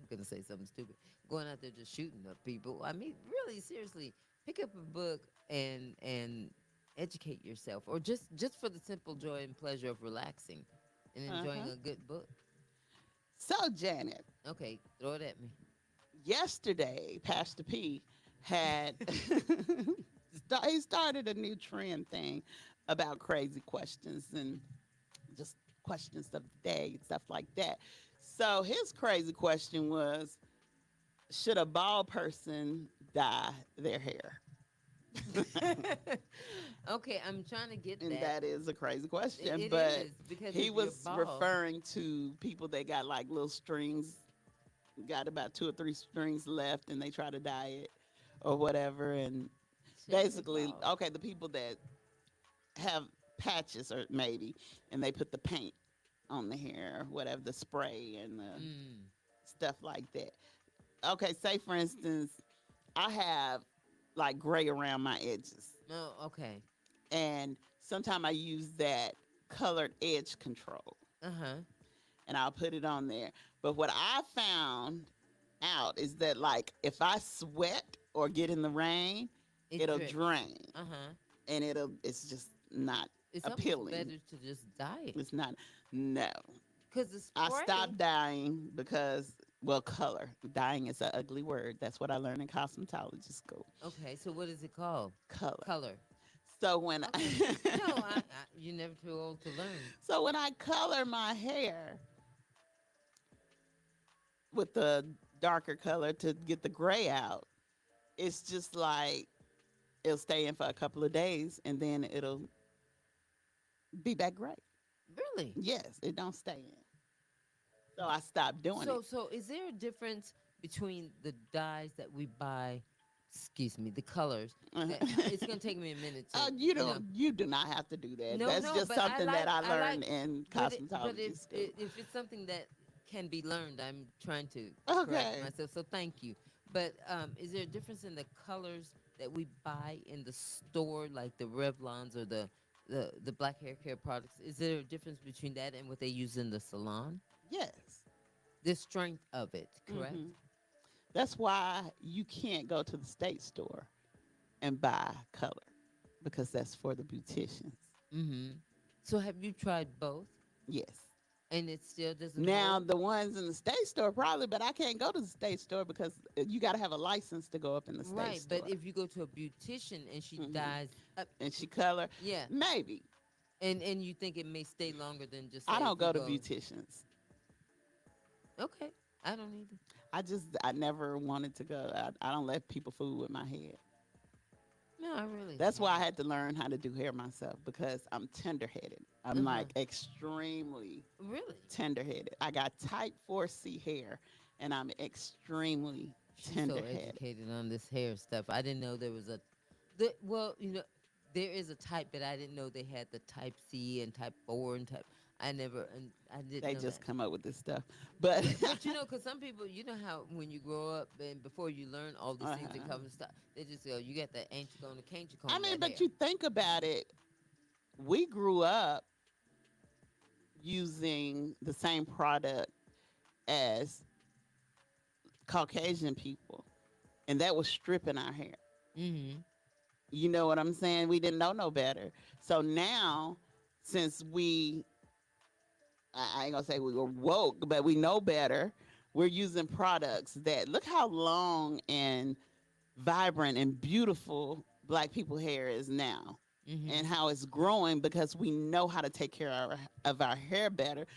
gonna say something stupid. Going out there just shooting up people. I mean, really, seriously, pick up a book and educate yourself, or just for the simple joy and pleasure of relaxing and enjoying Uh-huh. a good book. So, Janet, Okay, throw it at me. yesterday, Pastor P had he started a new trend thing about crazy questions and just questions of the day and stuff like that. So his crazy question was, should a bald person dye their hair? Okay, I'm trying to get And that. that is a crazy question, It but is because he if you're was bald, referring to people that got like little strings, got about two or three strings left, and they try to dye it or whatever. And shouldn't they basically, bald? okay, the people that have patches or maybe, and they put the paint on the hair, whatever, the spray and the Mm. stuff like that. Okay, say for instance, I have like gray around my edges, Oh, okay. and sometimes I use that colored edge control, Uh huh. and I'll put it on there. But what I found out is that like if I sweat or get in the rain, It it'll drips. drain, Uh huh. and it's just not It's almost appealing. better to just dye it It's not. No, because the I spray. stopped dyeing because, well, color. Dyeing is an ugly word. That's what I learned in cosmetology school. Okay, so what is it called? Color. Color. So when Okay. No, you're never too old to learn. so when I color my hair with the darker color to get the gray out, it's just like it'll stay in for a couple of days and then it'll be back gray. Really? Yes, it don't stay in. So I stopped doing it. So is there a difference between the dyes that we buy? Excuse me, the colors. It's gonna take me a minute to, You don't. You do not have to do that. No, That's no, just but something that I I like, learned in but cosmetology school. if it's something that can be learned, I'm trying to correct Okay. myself. So thank you. But is there a difference in the colors that we buy in the store, like the Revlons or the black hair care products? Is there a difference between that and what they use in the salon? Yes. The strength of it, correct? Hmm. That's why you can't go to the state store and buy color because that's for the beauticians. Mm-hmm. So have you tried both, Yes. and it still doesn't Now hold? the ones in the state store probably, but I can't go to the state store because you got to have a license to go up in the state Right, store. but if you go to a beautician and she Hmm. dyes up, And she color, yeah, maybe. and you think it may stay longer than just I say don't if we go to go. beauticians. Okay, I don't either. I never wanted to go. I don't let people fool with my head. No, I really That's why I haven't. had to learn how to do hair myself because I'm tender headed. I'm Uh-huh. like extremely Really? tender headed. I got type 4C hair and I'm extremely She's so tender headed. educated on this hair stuff. I didn't know there was well, there is a type, but I didn't know they had the type C and type 4 and type. I didn't They know just that. come up with this stuff. But But because some people, how when you grow up and before you learn all these things that uh-huh. come and stuff, they just go, you got that ain't you gonna, can't you I comb mean, that but hair? you think about it, we grew up using the same product as Caucasian people, and that was stripping our hair. Mm-hmm. You know what I'm saying? We didn't know no better. So now, since I ain't gonna say we were woke, but we know better, we're using products that look how long and vibrant and beautiful Black people hair is now. Mm-hmm. And how it's growing because we know how to take care of our hair better.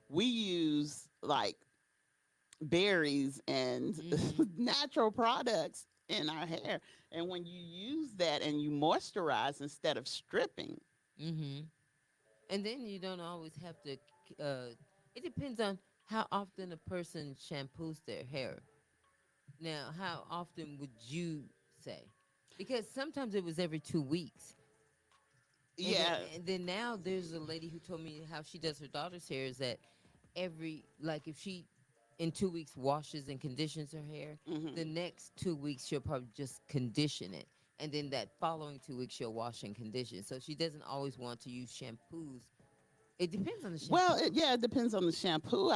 We use like berries and Mm-hmm. natural products in our hair. And when you use that and you moisturize instead of stripping, Mm-hmm. And then you don't always have to. It depends on how often a person shampoos their hair. Now, how often would you say? Because sometimes it was every 2 weeks. And then, yeah, and then now there's a lady who told me how she does her daughter's hair is that every, like if she in 2 weeks washes and conditions her hair, the hmm next 2 weeks she'll probably just condition it. And then that following 2 weeks she'll wash and condition. So she doesn't always want to use shampoos. It depends on the well, shampoo. it depends on the shampoo.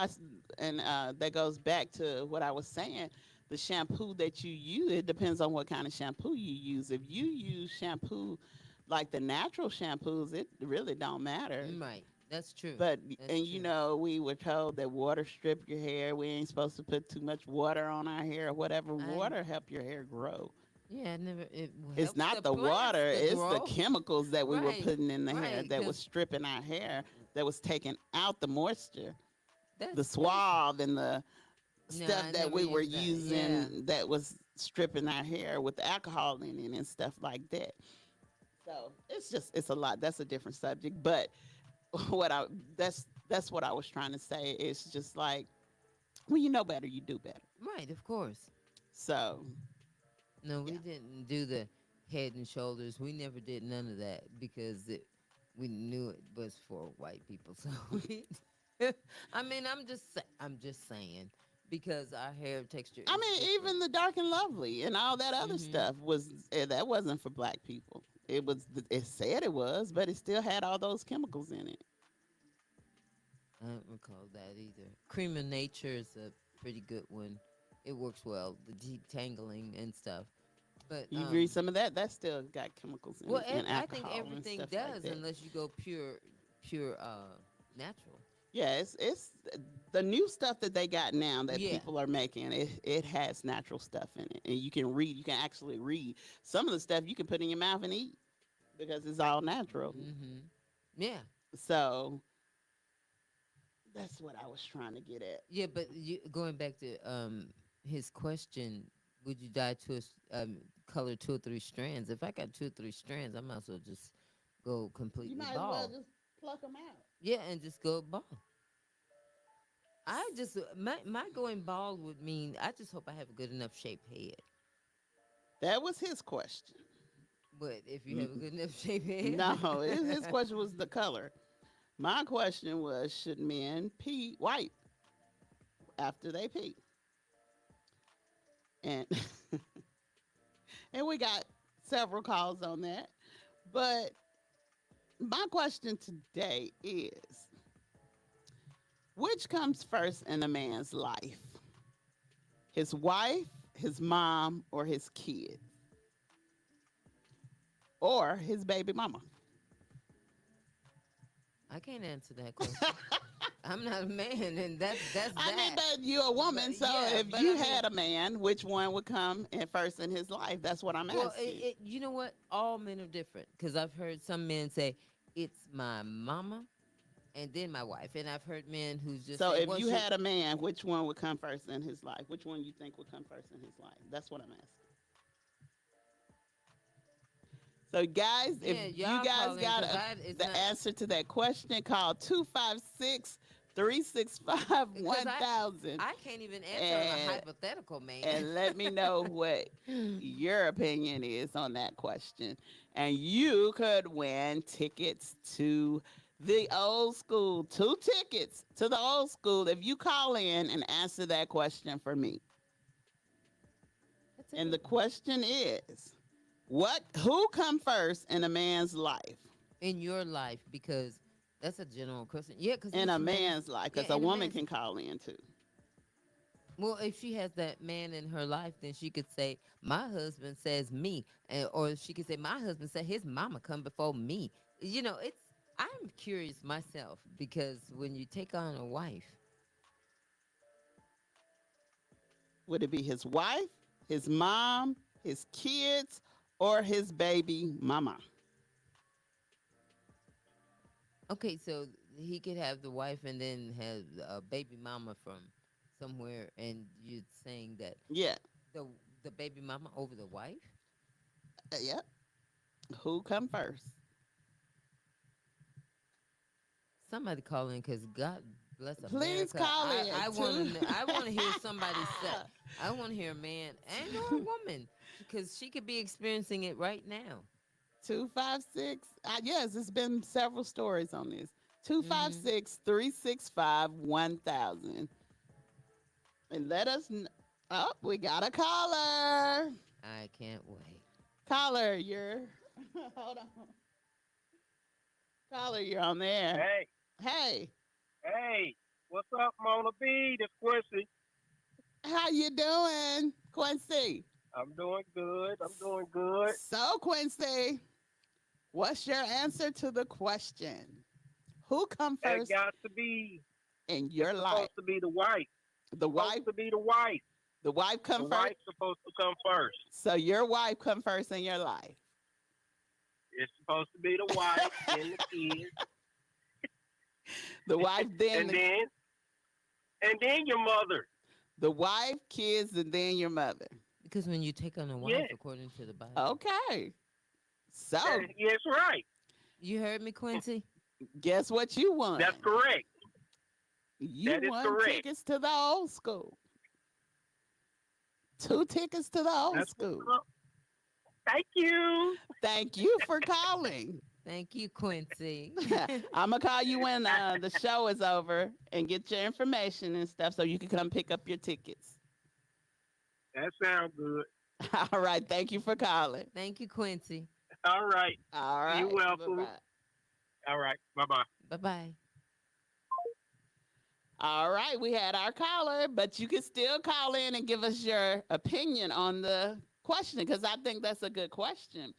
And that goes back to what I was saying. The shampoo that you use, it depends on what kind of shampoo you use. If you use shampoo like the natural shampoos, it really don't matter. Right. That's true. But That's and you true. know, we were told that water strip your hair. We ain't supposed to put too much water on our hair or whatever. I Water help your hair grow. Yeah, I never. It It's helps the not the plants water, to it's the grow. chemicals that we were Right. putting in the hair Right. that was Because stripping our hair, that was taking out the moisture, the that's. suave and the No, stuff I that never we were used that. Yeah. using that was stripping our hair with the alcohol in it and stuff like that. So it's a lot. That's a different subject. But what I that's what I was trying to say. It's just like when you know better, you do better. Right. Of course. So No, yeah. we didn't do the head and shoulders. We never did none of that because we knew it was for white people. So we. I mean, I'm just saying because our hair texture I is mean, different. even the dark and lovely and all that other Mm-hmm. stuff that wasn't for black people. It said it was, but it still had all those chemicals in it. I don't recall that either. Cream of Nature is a pretty good one. It works well, the detangling and stuff. But You read some of that, that still got chemicals in well, it and I think alcohol and everything stuff like does that. unless you go pure natural. Yeah, it's the new stuff that they got now that Yeah. people are making. It has natural stuff in it, and you can read. You can actually read some of the stuff you can put in your mouth and eat because it's all natural. Mm-hmm. Yeah. So that's what I was trying to get at. Yeah, but going back to his question, would you dye color 2 or 3 strands? If I got 2 or 3 strands, I might as well just go You completely might as well bald. just pluck them out. Yeah, and just go bald. I just my going bald would mean I just hope I have a good enough shaped head. That was his question. But if you have a good enough shaped head, No, his question was the color. My question was, should men pee white after they pee? And and we got several calls on that. But my question today is, which comes first in a man's life? His wife, his mom, or his kid? Or his baby mama? I can't answer that question. I'm not a man, and that's I mean, that. but you're a woman, But so yeah, if but you I mean, had a man, which one would come in first in his life? That's what I'm well, asking. you know what? All men are different because I've heard some men say it's my mama and then my wife, and I've heard men who just So say if you once you. had a man, which one would come first in his life? Which one you think would come first in his life? That's what I'm asking. So guys, if Yeah, you y'all guys call in got because I it's the not answer to that question, call 256-365-1000 I can't even answer on a and hypothetical man. and let me know what your opinion is on that question. And you could win tickets to the old school, 2 tickets to the old school if you call in and answer that question for me. That's a And the good one. question is, who come first in a man's life? In your life because that's a general question. Yeah, because In a man's life, Yeah, because a in a woman man's can call in too. Well, if she has that man in her life, then she could say, "My husband says me," or she could say, "My husband said his mama come before me." It's. I'm curious myself because when you take on a wife, Would it be his wife, his mom, his kids, or his baby mama? okay, so he could have the wife and then have a baby mama from somewhere, and you're saying that Yeah. the the baby mama over the wife. Yep. Who come first? Somebody call in because God bless Please America. call I in I want to too. I want to hear somebody say. I want to hear a man and or a woman because she could be experiencing it right now. 256. Yes, it's been several stories on this. Two five Hmm. six 365 1000. And let us know. Oh, we got a caller. I can't wait. Caller, you're. Hold on. Caller, you're on there. Hey, Hey, hey, what's up, Mona B? This Quincy. how you doing, Quincy? I'm doing good. I'm doing good. So, Quincy, what's your answer to the question? Who come It first got to be. in It's your life? supposed to be the wife. The Supposed wife. to be the wife. The wife The come first. wife's supposed to come first. So your wife come first in your life. It's supposed to be the wife, then the kids, The wife, then and then your mother. the wife, kids, and then your mother. Because when you take on a wife, Yeah, according to the Bible, Okay. So yes, right. you heard me, Quincy. guess what you won? That's correct. You That is won correct. tickets to the old school. 2 tickets to the old That's what's school. up. Thank you. Thank you for calling. Thank you, Quincy. I'm gonna call you when the show is over and get your information and stuff so you can come pick up your tickets. That sounds good. All right. Thank you for calling. Thank you, Quincy. All right. All right. You're welcome. Bye-bye. All right. Bye bye. Bye bye. All right, we had our caller, but you can still call in and give us your opinion on the question because I think that's a good question.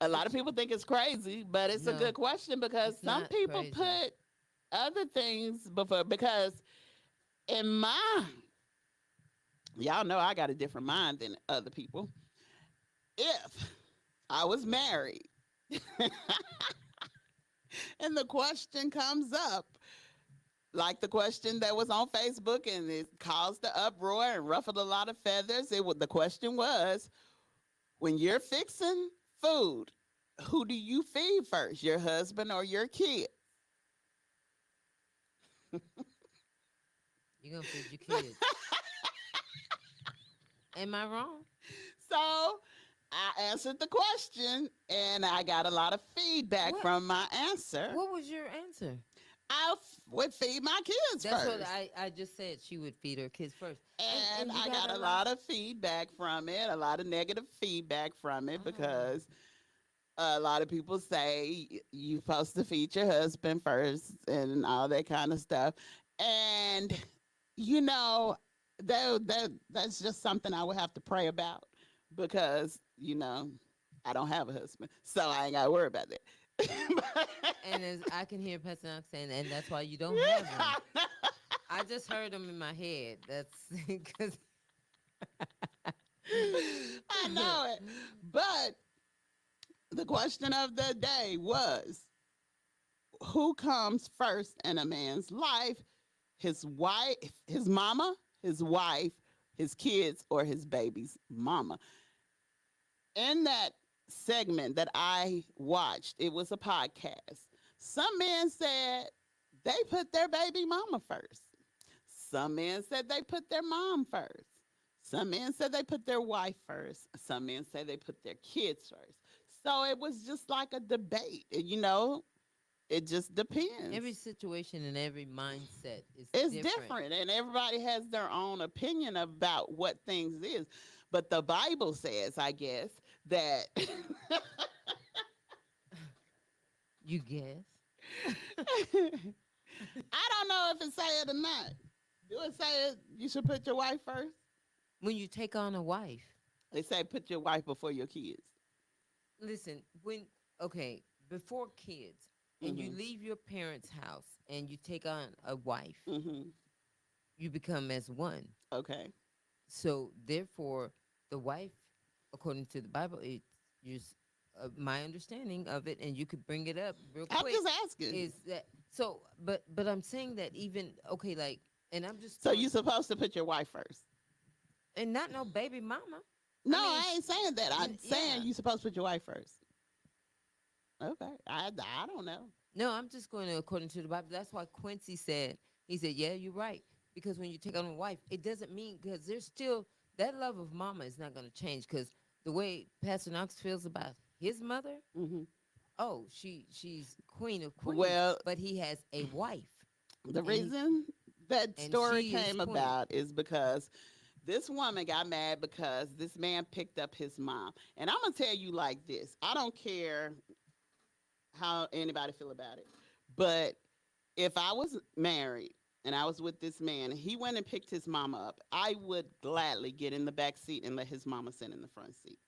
A lot of people think it's crazy, but it's a No, good question because it's some not people crazy. put other things before. Because in my, y'all know I got a different mind than other people. If I was married and the question comes up, like the question that was on Facebook and it caused the uproar and ruffled a lot of feathers. The question was, when you're fixing food, who do you feed first, your husband or your kid? You're gonna feed your kids. Am I wrong? So I answered the question and I got a lot of feedback What? from my answer. What was your answer? Would feed my kids That's first. what I just said. She would feed her kids first. And you I got a lot of feedback from it, a lot of negative feedback from it Oh. because a lot of people say you're supposed to feed your husband first and all that kind of stuff. And you know, that's just something I would have to pray about because, I don't have a husband. So I ain't gotta worry about that. And as I can hear Pastor Knox saying, and that's why you don't have one. I just heard him in my head. That's because I know it. But the question of the day was, who comes first in a man's life? His wife, his mama, his wife, his kids, or his baby's mama? In that segment that I watched, it was a podcast. Some men said they put their baby mama first. Some men said they put their mom first. Some men said they put their wife first. Some men say they put their kids first. So it was just like a debate. It just depends. every situation and every mindset is It's different, and everybody has their own opinion about what things is. But the Bible says, I guess, that You guess. I don't know if it say it or not. Do it say you should put your wife first? When you take on a wife, They say put your wife before your kids. listen, when okay, before kids and you Mhm. leave your parents' house and you take on a wife, Mhm. you become as one. Okay. So therefore, the wife, according to the Bible, it's just my understanding of it, and you could bring it up real I'm quick. just asking. Is that so? But I'm saying that even okay, like, and I'm just So throwing, you supposed to put your wife first. and not no baby mama. No, I mean, I ain't saying that. I'm yeah. saying you supposed to put your wife first. Okay. I don't know. No, I'm just going to according to the Bible. That's why Quincy said, he said, yeah, you're right. Because when you take on a wife, it doesn't mean because there's still that love of mama is not going to change. Because the way Pastor Knox feels about his mother, Mhm. oh, she's queen of queens, Well, but he has a wife, the and he reason that and story she is came queen. about is because this woman got mad because this man picked up his mom. And I'm gonna tell you like this. I don't care how anybody feel about it. But if I was married and I was with this man and he went and picked his mama up, I would gladly get in the back seat and let his mama sit in the front seat.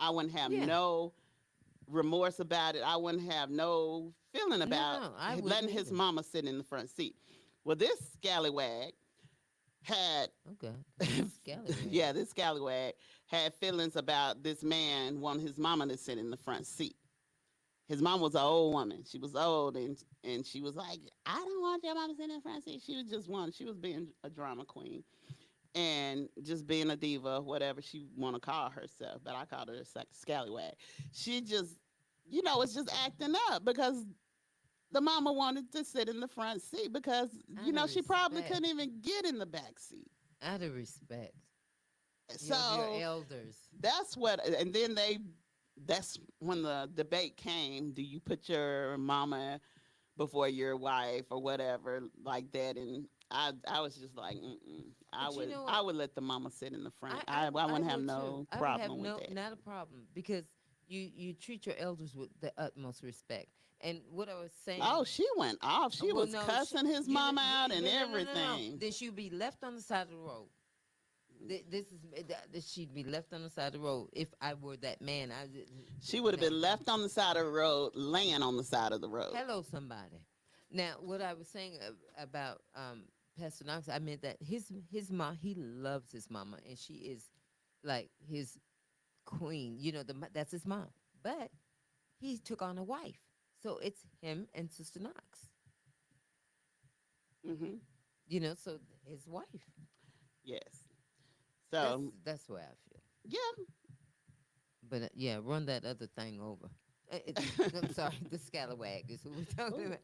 I wouldn't have Yeah, no remorse about it. I wouldn't have no feeling about no, I letting wouldn't his either. mama sit in the front seat. Well, this scallywag had, Oh God, this scallywag. yeah, this scallywag had feelings about this man wanting his mama to sit in the front seat. His mom was an old woman. She was old, and she was like, "I don't want your mama sitting in the front seat." She was just one. She was being a drama queen and just being a diva, whatever she want to call herself. But I called her a scallywag. She just, was just acting up because the mama wanted to sit in the front seat because Out of she probably respect, couldn't even get in the back seat. out of respect, of your So elders. that's what, and then that's when the debate came. Do you put your mama before your wife or whatever like that? And I was just like, mm-mm. I But you would know I what? would let the mama sit in the front. I I wouldn't have would too. no I would have problem with that. not a problem because you treat your elders with the utmost respect. And what I was saying, Oh, she went off. She well, was no, cussing his mama out and no. everything. Then she'd be left on the side of the road. This she'd be left on the side of the road. If I were that man, She would have no. been left on the side of the road, laying on the side of the road. Hello, somebody. Now, what I was saying about Pastor Knox, I meant that his mom, he loves his mama, and she is like his queen. That's his mom. But he took on a wife, so it's him and Sister Knox. Hmm. So his wife. Yes. That's So that's where I feel. yeah. But yeah, run that other thing over. I'm sorry, the scalawag is who we're talking Ooh, about.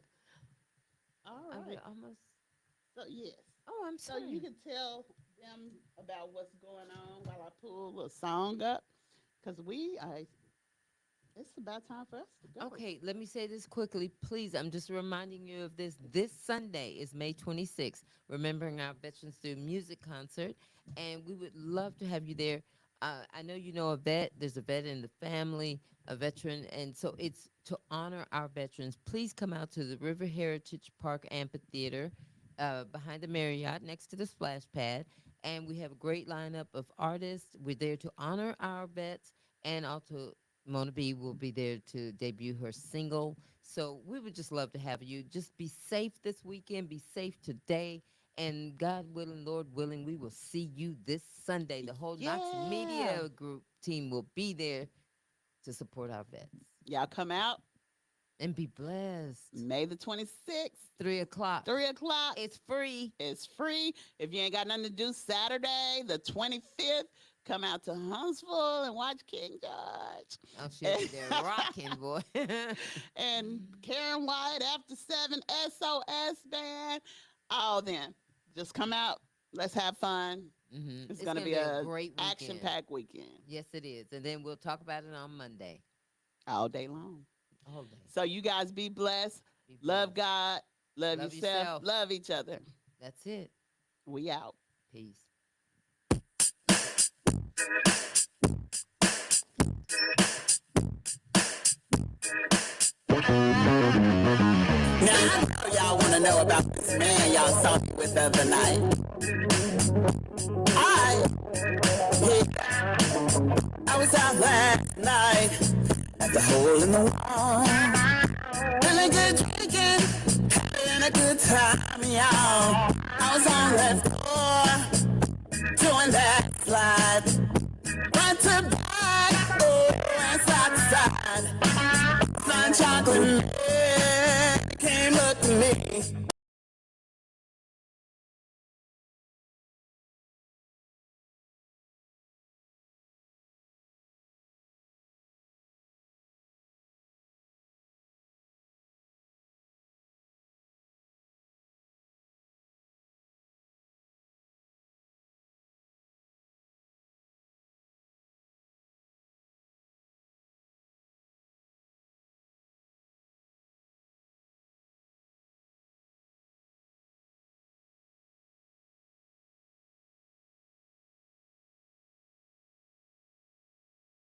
all I right. almost. So yes. Oh, I'm So you sorry. can tell them about what's going on while I pull a song up, because it's about time for us to go. Okay, let me say this quickly, please. I'm just reminding you of this. This Sunday is May 26th, remembering our Veterans through Music concert, and we would love to have you there. I know you know a vet. There's a vet in the family, a veteran, and so it's to honor our veterans. Please come out to the River Heritage Park Amphitheater behind the Marriott next to the splash pad, and we have a great lineup of artists. We're there to honor our vets and also Mona B will be there to debut her single. So we would just love to have you. Just be safe this weekend. Be safe today. And God willing, Lord willing, we will see you this Sunday. The whole Knox Yeah. Media Group team will be there to support our vets. Y'all come out And be blessed. May the 26th, 3 o'clock. 3 o'clock. It's free. It's free. If you ain't got nothing to do, Saturday, the 25th, come out to Huntsville and watch King George. Oh, she'll be there rocking, boy. And Karen White, After 7, SOS Band, all them. Just come out. Let's have fun. It's going to be a great weekend. action-packed weekend Yes, it is. And then we'll talk about it on Monday. all day long. All day. So you guys be blessed. Be Love blessed. God. Love Love yourself. yourself. Love each other. That's it. We out. Peace. Now I know y'all wanna know about this man y'all saw me with the other night. I was out last night at the hole in the wall. Feeling good drinking, having a good time, y'all. I was on that floor, doing that slide. Front to back, oh, and side to side. Sun chocolate man came up to me.